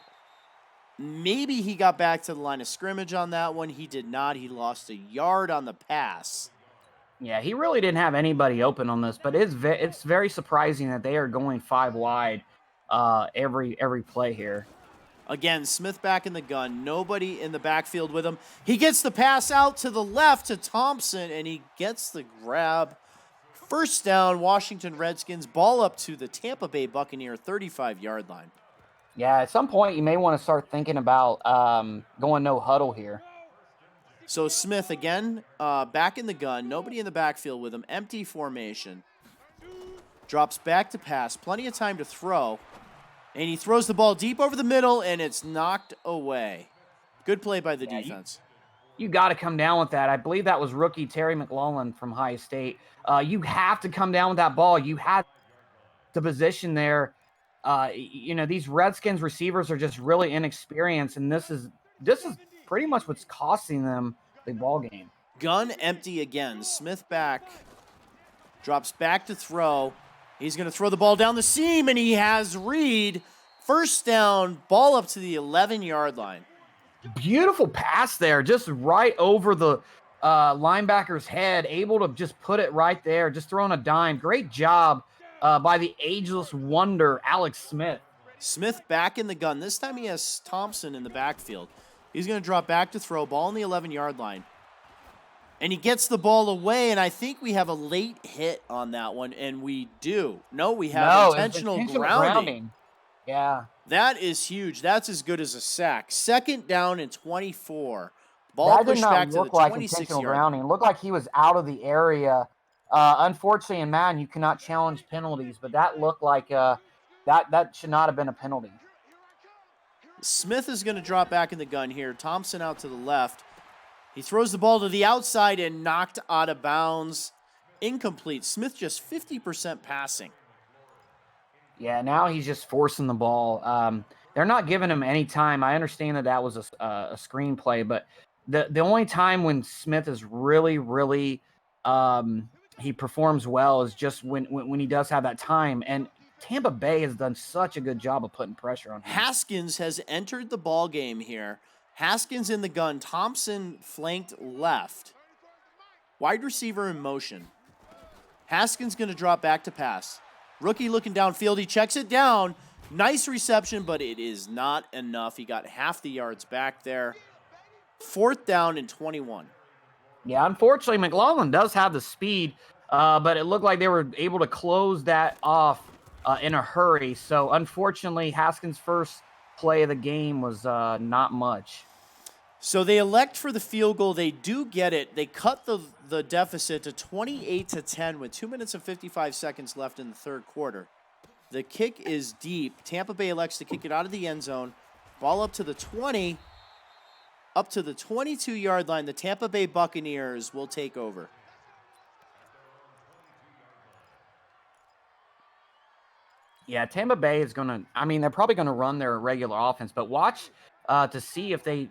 Maybe he got back to the line of scrimmage on that one. He did not. He lost a yard on the pass. Yeah, he really didn't have anybody open on this, but it's very surprising that they are going 5 wide every play here. Again, Smith back in the gun. Nobody in the backfield with him. He gets the pass out to the left to Thompson, and he gets the grab. First down, Washington Redskins. Ball up to the Tampa Bay Buccaneer 35-yard line. Yeah, at some point you may want to start thinking about going no huddle here. So Smith again, back in the gun. Nobody in the backfield with him. Empty formation. Drops back to pass. Plenty of time to throw. And he throws the ball deep over the middle, and it's knocked away. Good play by the defense. You got to come down with that. I believe that was rookie Terry McLaurin from High State. You have to come down with that ball. You had the position there. These Redskins receivers are just really inexperienced, and this is pretty much what's costing them the ball game. Gun empty again. Smith back. Drops back to throw. He's going to throw the ball down the seam, and he has Reed. First down, ball up to the 11-yard line. Beautiful pass there, just right over the linebacker's head, able to just put it right there, just throwing a dime. Great job by the ageless wonder, Alex Smith. Smith back in the gun. This time he has Thompson in the backfield. He's going to drop back to throw, ball on the 11-yard line. And he gets the ball away, and I think we have a late hit on that one, and we do. No, we have intentional grounding. Yeah. That is huge. That's as good as a sack. Second down and 24. Ball that pushed back to the 26-yard line. Intentional grounding. It looked like he was out of the area. Unfortunately, in Madden, you cannot challenge penalties, but that looked like that should not have been a penalty. Smith is going to drop back in the gun here. Thompson out to the left. He throws the ball to the outside and knocked out of bounds. Incomplete. Smith just 50% passing. Yeah, now he's just forcing the ball. They're not giving him any time. I understand that was a screenplay, but the only time when Smith is really, really he performs well is just when he does have that time. And Tampa Bay has done such a good job of putting pressure on him. Haskins has entered the ball game here. Haskins in the gun. Thompson flanked left. Wide receiver in motion. Haskins going to drop back to pass. Rookie looking downfield. He checks it down. Nice reception, but it is not enough. He got half the yards back there. Fourth down and 21. Yeah, unfortunately, McLaurin does have the speed, but it looked like they were able to close that off in a hurry. So, unfortunately, Haskins' first play of the game was not much. So they elect for the field goal. They do get it. They cut the deficit to 28-10 with 2 minutes and 55 seconds left in the third quarter. The kick is deep. Tampa Bay elects to kick it out of the end zone. Ball up to the 20, up to the 22-yard line. The Tampa Bay Buccaneers will take over. Yeah, Tampa Bay is going to, they're probably going to run their regular offense, but watch to see if they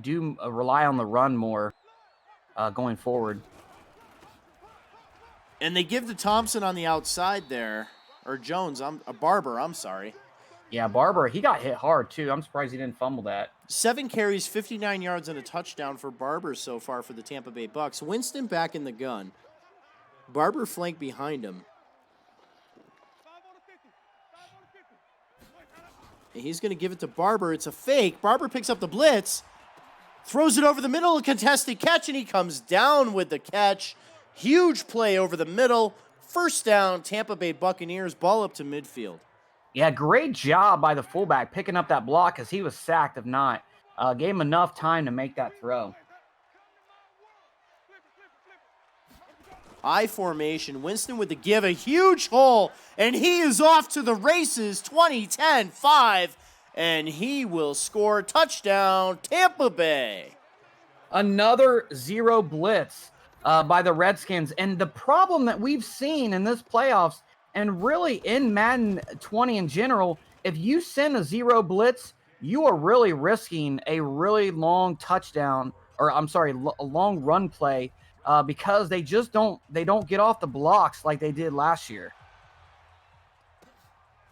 do rely on the run more going forward. And they give to Thompson on the outside there. or Jones. Barber. I'm sorry. Yeah, Barber, he got hit hard too. I'm surprised he didn't fumble that. 7 carries, 59 yards, and a touchdown for Barber so far for the Tampa Bay Bucks. Winston back in the gun. Barber flanked behind him. And he's going to give it to Barber. It's a fake. Barber picks up the blitz, throws it over the middle, a contested catch, and he comes down with the catch. Huge play over the middle. First down, Tampa Bay Buccaneers, ball up to midfield. Yeah, great job by the fullback picking up that block because he was sacked if not. Gave him enough time to make that throw. I formation. Winston with the give, a huge hole, and he is off to the races. 20-10-5, and he will score. Touchdown, Tampa Bay. Another zero blitz by the Redskins. And the problem that we've seen in this playoffs and really in Madden 20 in general, if you send a zero blitz, you are really risking a really long touchdown, or I'm sorry, a long run play. Because they just don't get off the blocks like they did last year.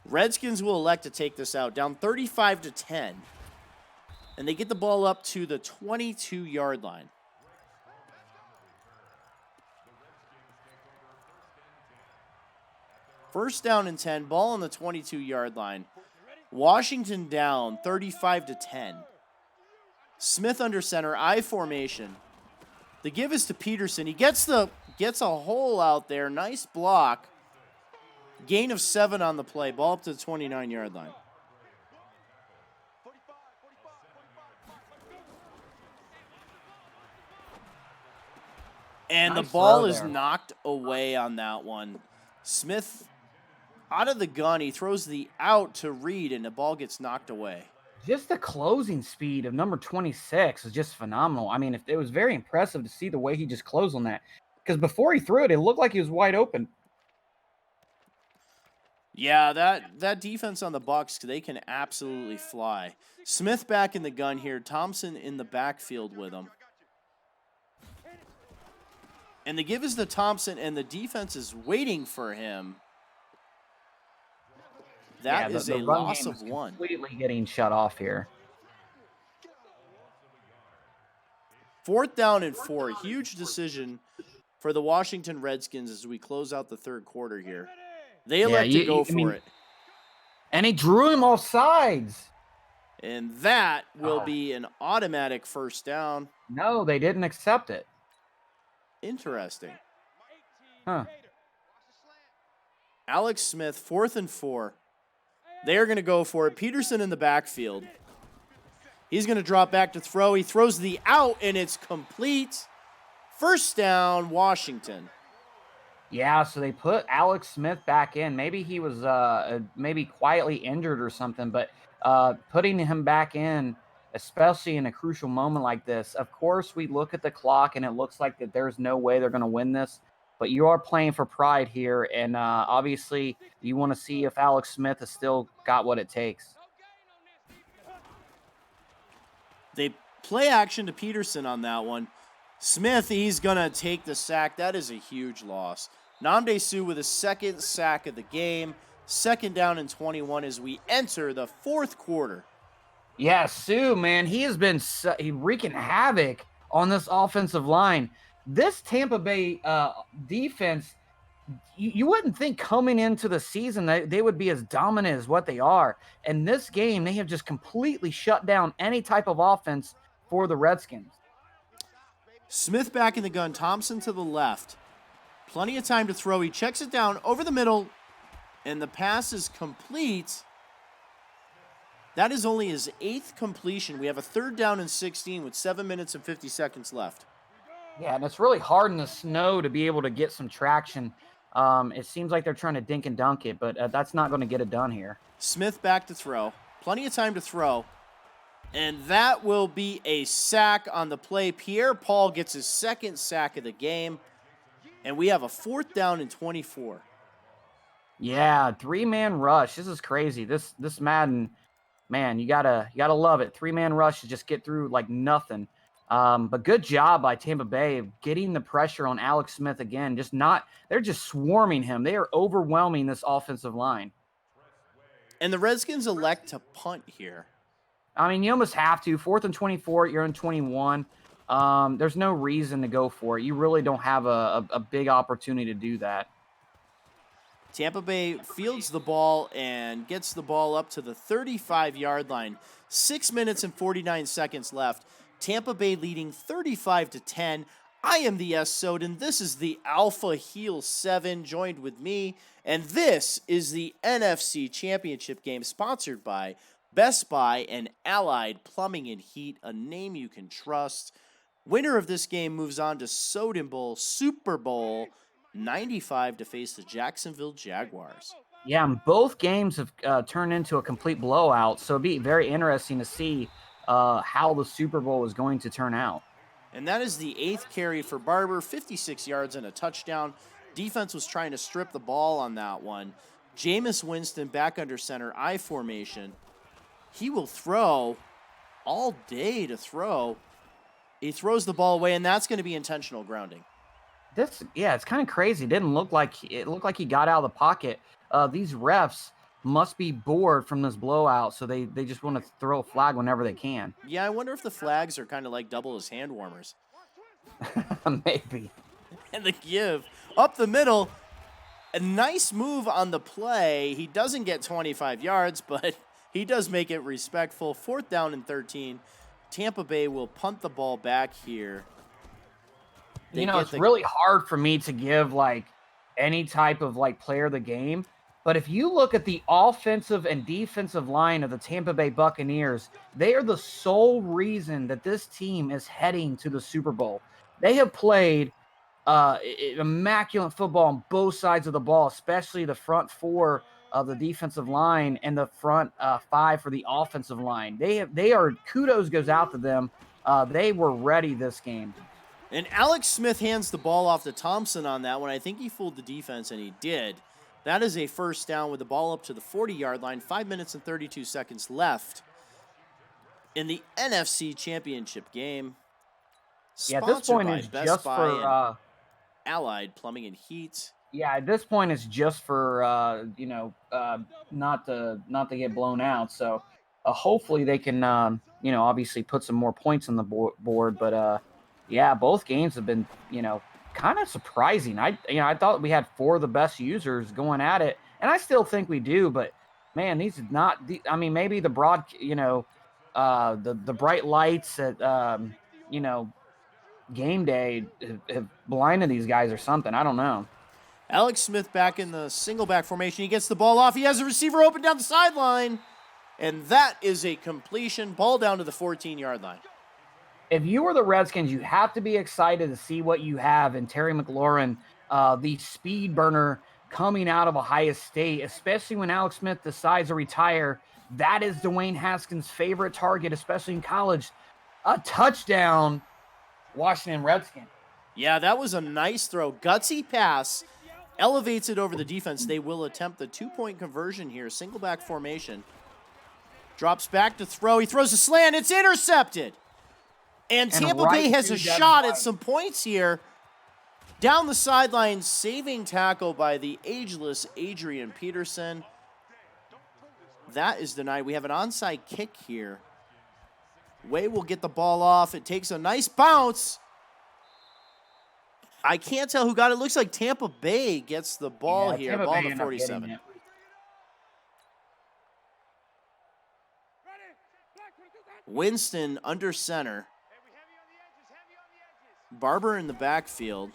Redskins will elect to take this out, down 35-10. And they get the ball up to the 22-yard line. First down and 10, ball on the 22-yard line. Washington down 35-10. Smith under center, I formation. The give is to Peterson. He gets a hole out there. Nice block. Gain of 7 on the play. Ball up to the 29-yard line. And Nice the ball throw is there. knocked away on that one. Smith out of the gun. He throws the out to Reed, and the ball gets knocked away. Just the closing speed of number 26 is just phenomenal. I mean, it was very impressive to see the way he just closed on that. Because before he threw it, it looked like he was wide open. Yeah, that defense on the Bucs, they can absolutely fly. Smith back in the gun here. Thompson in the backfield with him. And the give is to Thompson, and the defense is waiting for him. That is a run loss game of is 1. Completely getting shut off here. 4th down and 4. Huge decision for the Washington Redskins as we close out the third quarter here. They elect to go for it. And he drew him off sides. And that will be an automatic first down. No, they didn't accept it. Interesting. Huh. Alex Smith, 4th and 4. They are going to go for it. Peterson in the backfield. He's going to drop back to throw. He throws the out, and it's complete. First down, Washington. Yeah, so they put Alex Smith back in. Maybe he was maybe quietly injured or something, but putting him back in, especially in a crucial moment like this, of course we look at the clock and it looks like that there's no way they're going to win this. But you are playing for pride here, and obviously you want to see if Alex Smith has still got what it takes. They play action to Peterson on that one. Smith, he's going to take the sack. That is a huge loss. Nnamdi Suh with his 2nd sack of the game. 2nd down and 21 as we enter the 4th quarter. Yeah, Suh, man, he has been wreaking havoc on this offensive line. This Tampa Bay defense, you wouldn't think coming into the season that they would be as dominant as what they are. And this game, they have just completely shut down any type of offense for the Redskins. Smith back in the gun. Thompson to the left. Plenty of time to throw. He checks it down over the middle, and the pass is complete. That is only his 8th completion. We have a 3rd down and 16 with 7 minutes and 50 seconds left. Yeah, and it's really hard in the snow to be able to get some traction. It seems like they're trying to dink and dunk it, but that's not going to get it done here. Smith back to throw. Plenty of time to throw. And that will be a sack on the play. Pierre-Paul gets his 2nd sack of the game. And we have a 4th down and 24. Yeah, 3-man rush. This is crazy. This Madden, man, you gotta love it. 3-man rush to just get through like nothing. But good job by Tampa Bay of getting the pressure on Alex Smith again. They're just swarming him. They are overwhelming this offensive line. And the Redskins elect to punt here. I mean, you almost have to. 4th and 24, you're in 21. There's no reason to go for it. You really don't have a big opportunity to do that. Tampa Bay fields the ball and gets the ball up to the 35-yard line. 6 minutes and 49 seconds left. Tampa Bay leading 35-10. I am the S. Soden. This is the Alpha Heel 7, joined with me. And this is the NFC Championship game, sponsored by Best Buy and Allied Plumbing and Heat, a name you can trust. Winner of this game moves on to Soden Bowl, Super Bowl 95 to face the Jacksonville Jaguars. Yeah, and both games have turned into a complete blowout, so it'd be very interesting to see how the Super Bowl is going to turn out. And that is the 8th carry for Barber, 56 yards and a touchdown. Defense was trying to strip the ball on that one. Jameis Winston back under center, I formation. He will throw all day to throw. He throws the ball away, and that's going to be intentional grounding. It's kind of crazy. It looked like he got out of the pocket. These refs must be bored from this blowout, so they just want to throw a flag whenever they can. Yeah, I wonder if the flags are kind of like double as hand warmers. Maybe. And the give up the middle. A nice move on the play. He doesn't get 25 yards, but he does make it respectful. 4th down and 13. Tampa Bay will punt the ball back here. It's really hard for me to give any type of player of the game. But if you look at the offensive and defensive line of the Tampa Bay Buccaneers, they are the sole reason that this team is heading to the Super Bowl. They have played immaculate football on both sides of the ball, especially the front 4 of the defensive line and the front 5 for the offensive line. Kudos goes out to them. They were ready this game. And Alex Smith hands the ball off to Thompson on that one. I think he fooled the defense, and he did. That is a first down with the ball up to the 40-yard line. 5 minutes and 32 seconds left in the NFC Championship game. Yeah, at this point by it's Best just Buy for Allied Plumbing and Heat. Yeah, at this point it's just for not to get blown out. So hopefully they can obviously put some more points on the board. But yeah, both games have been kind of surprising. I thought we had 4 of the best users going at it, and I still think we do. But man, these are not. Maybe the broad, the bright lights at game day have blinded these guys or something. I don't know. Alex Smith back in the single back formation. He gets the ball off. He has a receiver open down the sideline, and that is a completion. Ball down to the 14-yard line. If you were the Redskins, you have to be excited to see what you have in Terry McLaurin, the speed burner coming out of Ohio State, especially when Alex Smith decides to retire. That is Dwayne Haskins' favorite target, especially in college. A touchdown, Washington Redskins. Yeah, that was a nice throw. Gutsy pass. Elevates it over the defense. They will attempt the 2-point conversion here. Single back formation. Drops back to throw. He throws a slant. It's intercepted. And Tampa Bay has a shot at some points here. Down the sideline, saving tackle by the ageless Adrian Peterson. That is denied. We have an onside kick here. Way will get the ball off. It takes a nice bounce. I can't tell who got it. Looks like Tampa Bay gets the ball here. Tampa Ball Bay to 47. Winston under center. Barber in the backfield.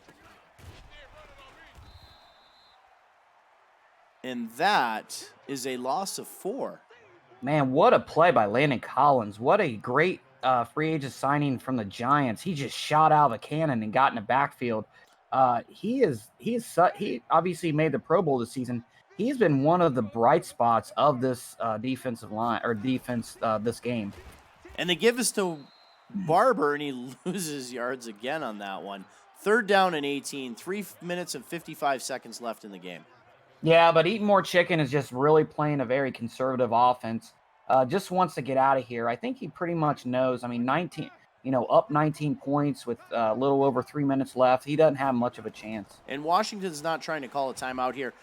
And that is a loss of 4. Man, what a play by Landon Collins. What a great free agent signing from the Giants. He just shot out of a cannon and got in the backfield. He obviously made the Pro Bowl this season. He's been one of the bright spots of this defensive line or defense this game. And they give us to Barber, and he loses yards again on that one. 3rd down and 18, 3 minutes and 55 seconds left in the game. Yeah, but Eating More Chicken is just really playing a very conservative offense. Just wants to get out of here. I think he pretty much knows. 19 up 19 points with a little over 3 minutes left. He doesn't have much of a chance. And Washington's not trying to call a timeout here.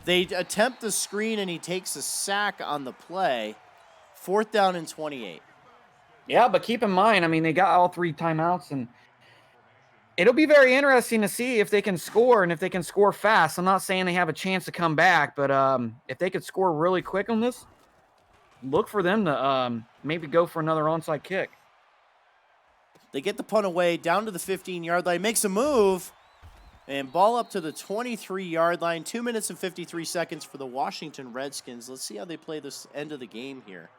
They attempt the screen, and he takes a sack on the play. 4th down and 28. Yeah, but keep in mind, I mean, they got all 3 timeouts, and it'll be very interesting to see if they can score and if they can score fast. I'm not saying they have a chance to come back, but if they could score really quick on this, look for them to maybe go for another onside kick. They get the punt away down to the 15-yard line, makes a move, and ball up to the 23-yard line. 2 minutes and 53 seconds for the Washington Redskins. Let's see how they play this end of the game here.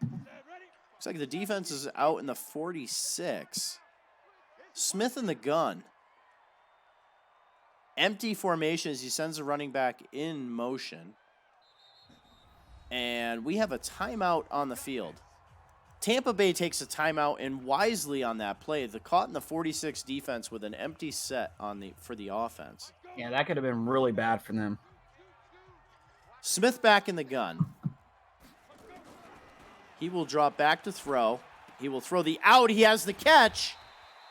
Looks like the defense is out in the 46. Smith in the gun. Empty formation as he sends the running back in motion. And we have a timeout on the field. Tampa Bay takes a timeout, and wisely on that play. The caught in the 46 defense with an empty set for the offense. Yeah, that could have been really bad for them. Smith back in the gun. He will drop back to throw. He will throw the out. He has the catch.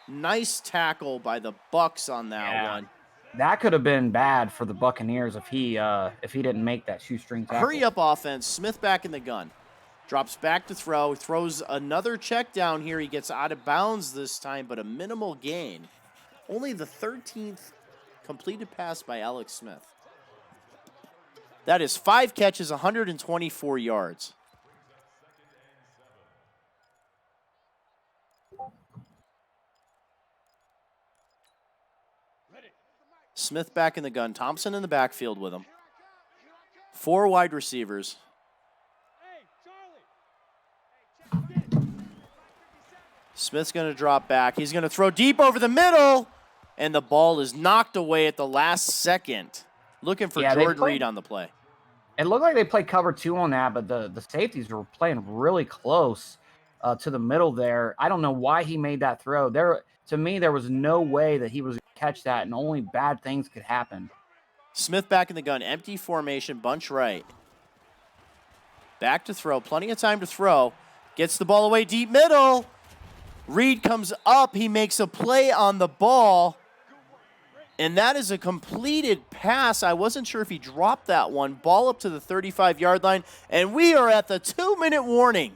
Nice tackle by the Bucks on that one. That could have been bad for the Buccaneers if he didn't make that shoestring tackle. Hurry up offense. Smith back in the gun. Drops back to throw. Throws another check down here. He gets out of bounds this time, but a minimal gain. Only the 13th completed pass by Alex Smith. That is 5 catches, 124 yards. Smith back in the gun. Thompson in the backfield with him. 4 wide receivers. Smith's going to drop back. He's going to throw deep over the middle, and the ball is knocked away at the last second. Looking for Jordan Reed on the play. It looked like they played cover 2 on that, but the safeties were playing really close to the middle there. I don't know why he made that throw. To me, there was no way that he was going to catch that, and only bad things could happen. Smith back in the gun. Empty formation, bunch right. Back to throw. Plenty of time to throw. Gets the ball away deep middle. Reed comes up. He makes a play on the ball. And that is a completed pass. I wasn't sure if he dropped that one. Ball up to the 35-yard line. And we are at the 2-minute warning.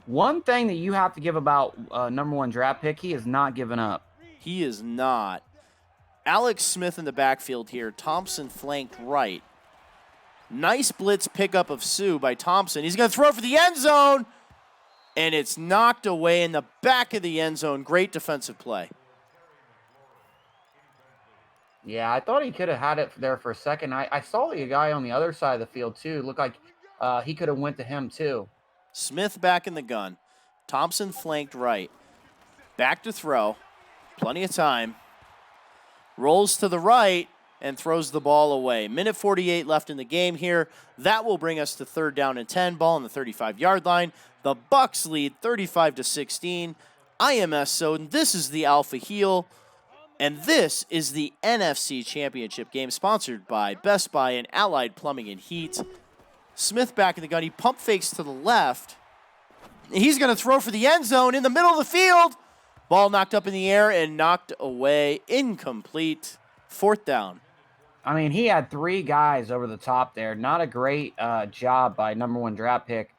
One thing that you have to give about number 1 draft pick, he is not giving up. He is not. Alex Smith in the backfield here. Thompson flanked right. Nice blitz pickup of Sue by Thompson. He's going to throw for the end zone. And it's knocked away in the back of the end zone. Great defensive play. Yeah, I thought he could have had it there for a second. I saw the guy on the other side of the field, too. Looked like he could have went to him, too. Smith back in the gun. Thompson flanked right. Back to throw. Plenty of time. Rolls to the right and throws the ball away. Minute 48 left in the game here. That will bring us to 3rd down and 10. Ball on the 35-yard line. The Bucks lead 35-16. IMS Soden. This is the Alpha Heel. And this is the NFC Championship game sponsored by Best Buy and Allied Plumbing and Heat. Smith back in the gun. He pump fakes to the left. He's going to throw for the end zone in the middle of the field. Ball knocked up in the air and knocked away. Incomplete. 4th down. I mean, he had 3 guys over the top there. Not a great job by number 1 draft pick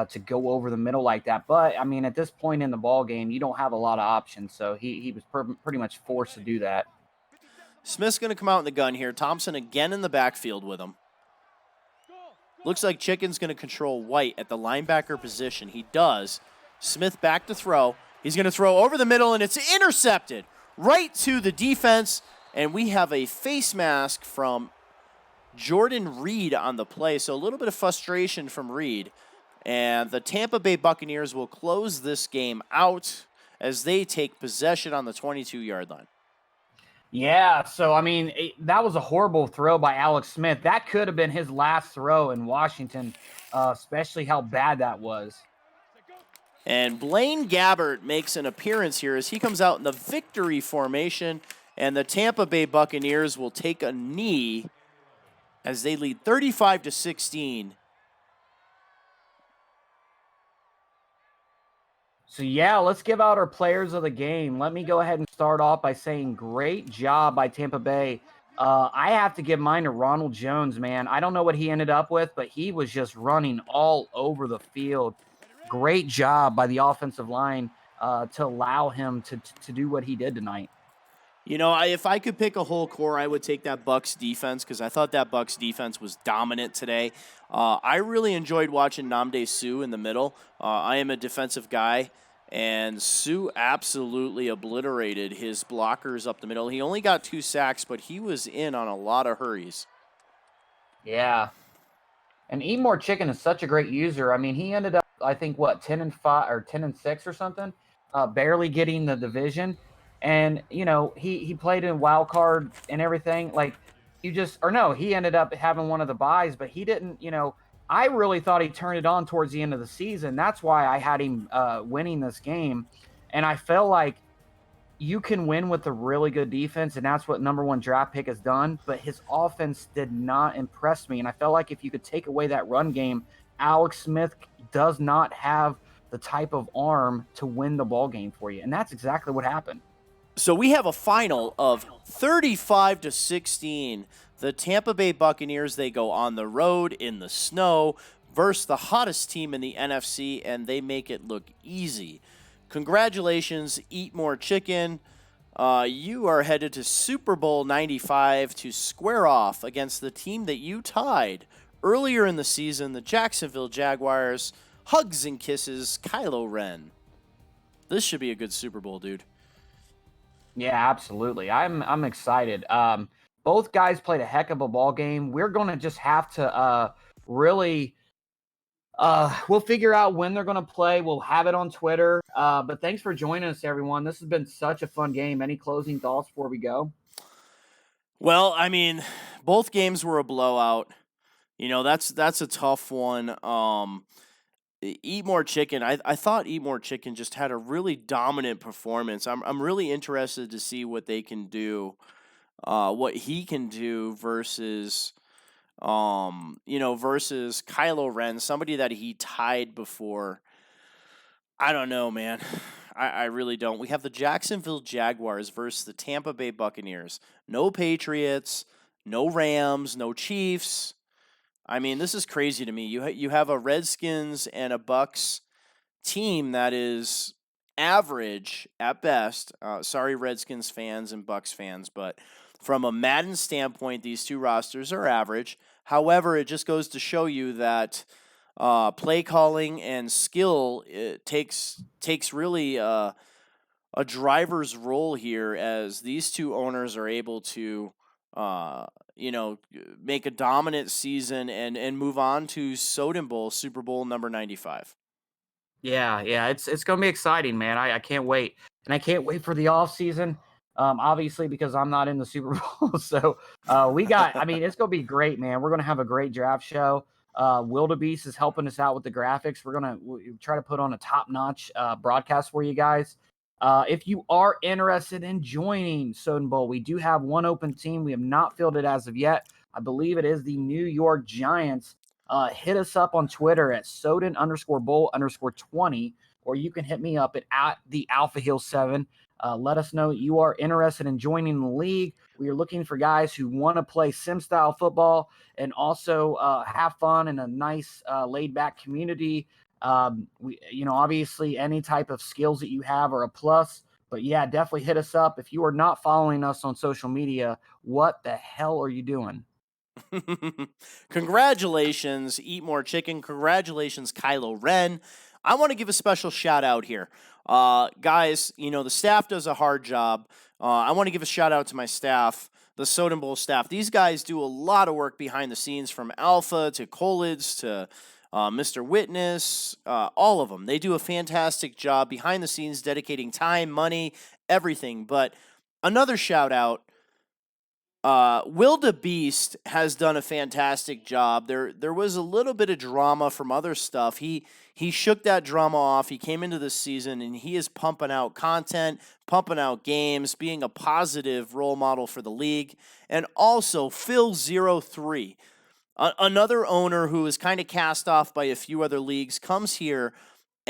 to go over the middle like that. But, I mean, at this point in the ball game, you don't have a lot of options. So he was pretty much forced to do that. Smith's going to come out in the gun here. Thompson again in the backfield with him. Looks like Chicken's going to control White at the linebacker position. He does. Smith back to throw. He's going to throw over the middle, and it's intercepted right to the defense. And we have a face mask from Jordan Reed on the play. So a little bit of frustration from Reed. And the Tampa Bay Buccaneers will close this game out as they take possession on the 22-yard line. Yeah, so, I mean, that was a horrible throw by Alex Smith. That could have been his last throw in Washington, especially how bad that was. And Blaine Gabbert makes an appearance here as he comes out in the victory formation, and the Tampa Bay Buccaneers will take a knee as they lead 35-16 So, yeah, let's give out our players of the game. Let me go ahead and start off by saying great job by Tampa Bay. I have to give mine to Ronald Jones, man. I don't know what he ended up with, but he was just running all over the field. Great job by the offensive line to allow him to do what he did tonight. You know, if I could pick a whole core, I would take that Bucks defense because I thought that Bucks defense was dominant today. I really enjoyed watching Namde Sue in the middle. I am a defensive guy, and Sue absolutely obliterated his blockers up the middle. He only got 2 sacks, but he was in on a lot of hurries. Yeah. And Eat More Chicken is such a great user. I mean, he ended up, I think, 10-5 or 10-6 or something, barely getting the division. And he played in wild card and everything. Like he ended up having one of the buys, but he didn't. I really thought he turned it on towards the end of the season. That's why I had him winning this game, and I felt like you can win with a really good defense, and that's what number 1 draft pick has done. But his offense did not impress me, and I felt like if you could take away that run game, Alex Smith does not have the type of arm to win the ball game for you, and that's exactly what happened. So we have a final of 35-16. The Tampa Bay Buccaneers, they go on the road in the snow versus the hottest team in the NFC, and they make it look easy. Congratulations, Eat More Chicken. You are headed to Super Bowl 95 to square off against the team that you tied earlier in the season, the Jacksonville Jaguars. Hugs and kisses, Kylo Ren. This should be a good Super Bowl, dude. Yeah, absolutely. I'm excited. Both guys played a heck of a ball game. We're going to just have to really we'll figure out when they're going to play. We'll have it on Twitter. But thanks for joining us, everyone. This has been such a fun game. Any closing thoughts before we go? Well, I mean, both games were a blowout. That's a tough one. Eat More Chicken. I thought Eat More Chicken just had a really dominant performance. I'm really interested to see what they can do, what he can do versus versus Kylo Ren, somebody that he tied before. I don't know, man. I really don't. We have the Jacksonville Jaguars versus the Tampa Bay Buccaneers. No Patriots, no Rams, no Chiefs. I mean, this is crazy to me. You have a Redskins and a Bucks team that is average at best. Sorry, Redskins fans and Bucks fans, but from a Madden standpoint, these two rosters are average. However, it just goes to show you that play calling and skill takes really a driver's role here, as these two owners are able to make a dominant season and move on to Soden Bowl, Super Bowl number 95. Yeah, it's going to be exciting, man. I can't wait. And I can't wait for the off season. Obviously, because I'm not in the Super Bowl. So it's going to be great, man. We're going to have a great draft show. Wildebeest is helping us out with the graphics. We're going to try to put on a top-notch broadcast for you guys. If you are interested in joining Soden Bowl, we do have one open team. We have not filled it as of yet. I believe it is the New York Giants. Hit us up on Twitter at Soden_Bowl_20, or you can hit me up at the Alpha Hill 7. Let us know you are interested in joining the league. We are looking for guys who want to play sim-style football and also have fun in a nice laid-back community. Obviously any type of skills that you have are a plus, but yeah, definitely hit us up. If you are not following us on social media, what the hell are you doing? Congratulations, Eat More Chicken. Congratulations, Kylo Ren. I want to give a special shout out here. Guys, the staff does a hard job. I want to give a shout out to my staff, the Soden Bowl staff. These guys do a lot of work behind the scenes, from Alpha to Coolidge to Mr. Witness, all of them. They do a fantastic job behind the scenes, dedicating time, money, everything. But another shout out, Wildebeest has done a fantastic job. There was a little bit of drama from other stuff. He shook that drama off. He came into this season and he is pumping out content, pumping out games, being a positive role model for the league. And also Phil03, another owner who is kind of cast off by a few other leagues, comes here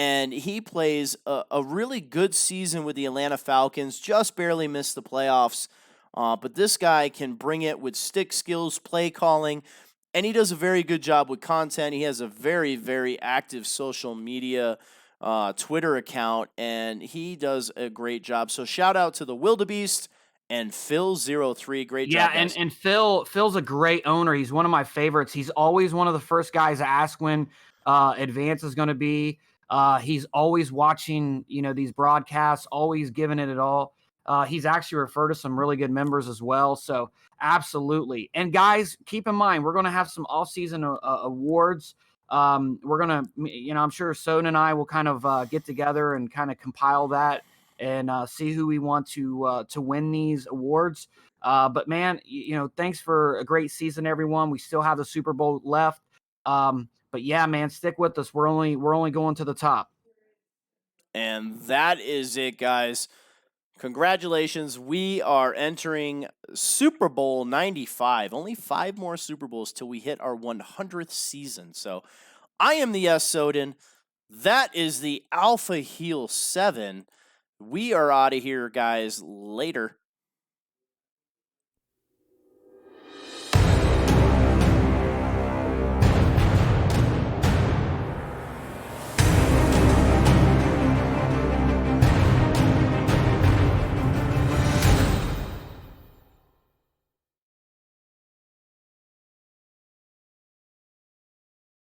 and he plays a really good season with the Atlanta Falcons, just barely missed the playoffs. But this guy can bring it with stick skills, play calling, and he does a very good job with content. He has a very, very active social media Twitter account, and he does a great job. So shout out to the Wildebeest and Phil03. Great job, guys. And Phil's a great owner. He's one of my favorites. He's always one of the first guys to ask when advance is going to be. He's always watching, these broadcasts, always giving it all. He's actually referred to some really good members as well. So absolutely. And guys, keep in mind, we're going to have some off-season awards. We're going to, I'm sure Soden and I will kind of get together and kind of compile that and see who we want to win these awards. But man, thanks for a great season, everyone. We still have the Super Bowl left. But yeah, man, stick with us. We're only going to the top. And that is it, guys. Congratulations. We are entering Super Bowl 95. Only 5 more Super Bowls till we hit our 100th season. So I am the S. Soden. That is the Alpha Heel 7. We are out of here, guys. Later.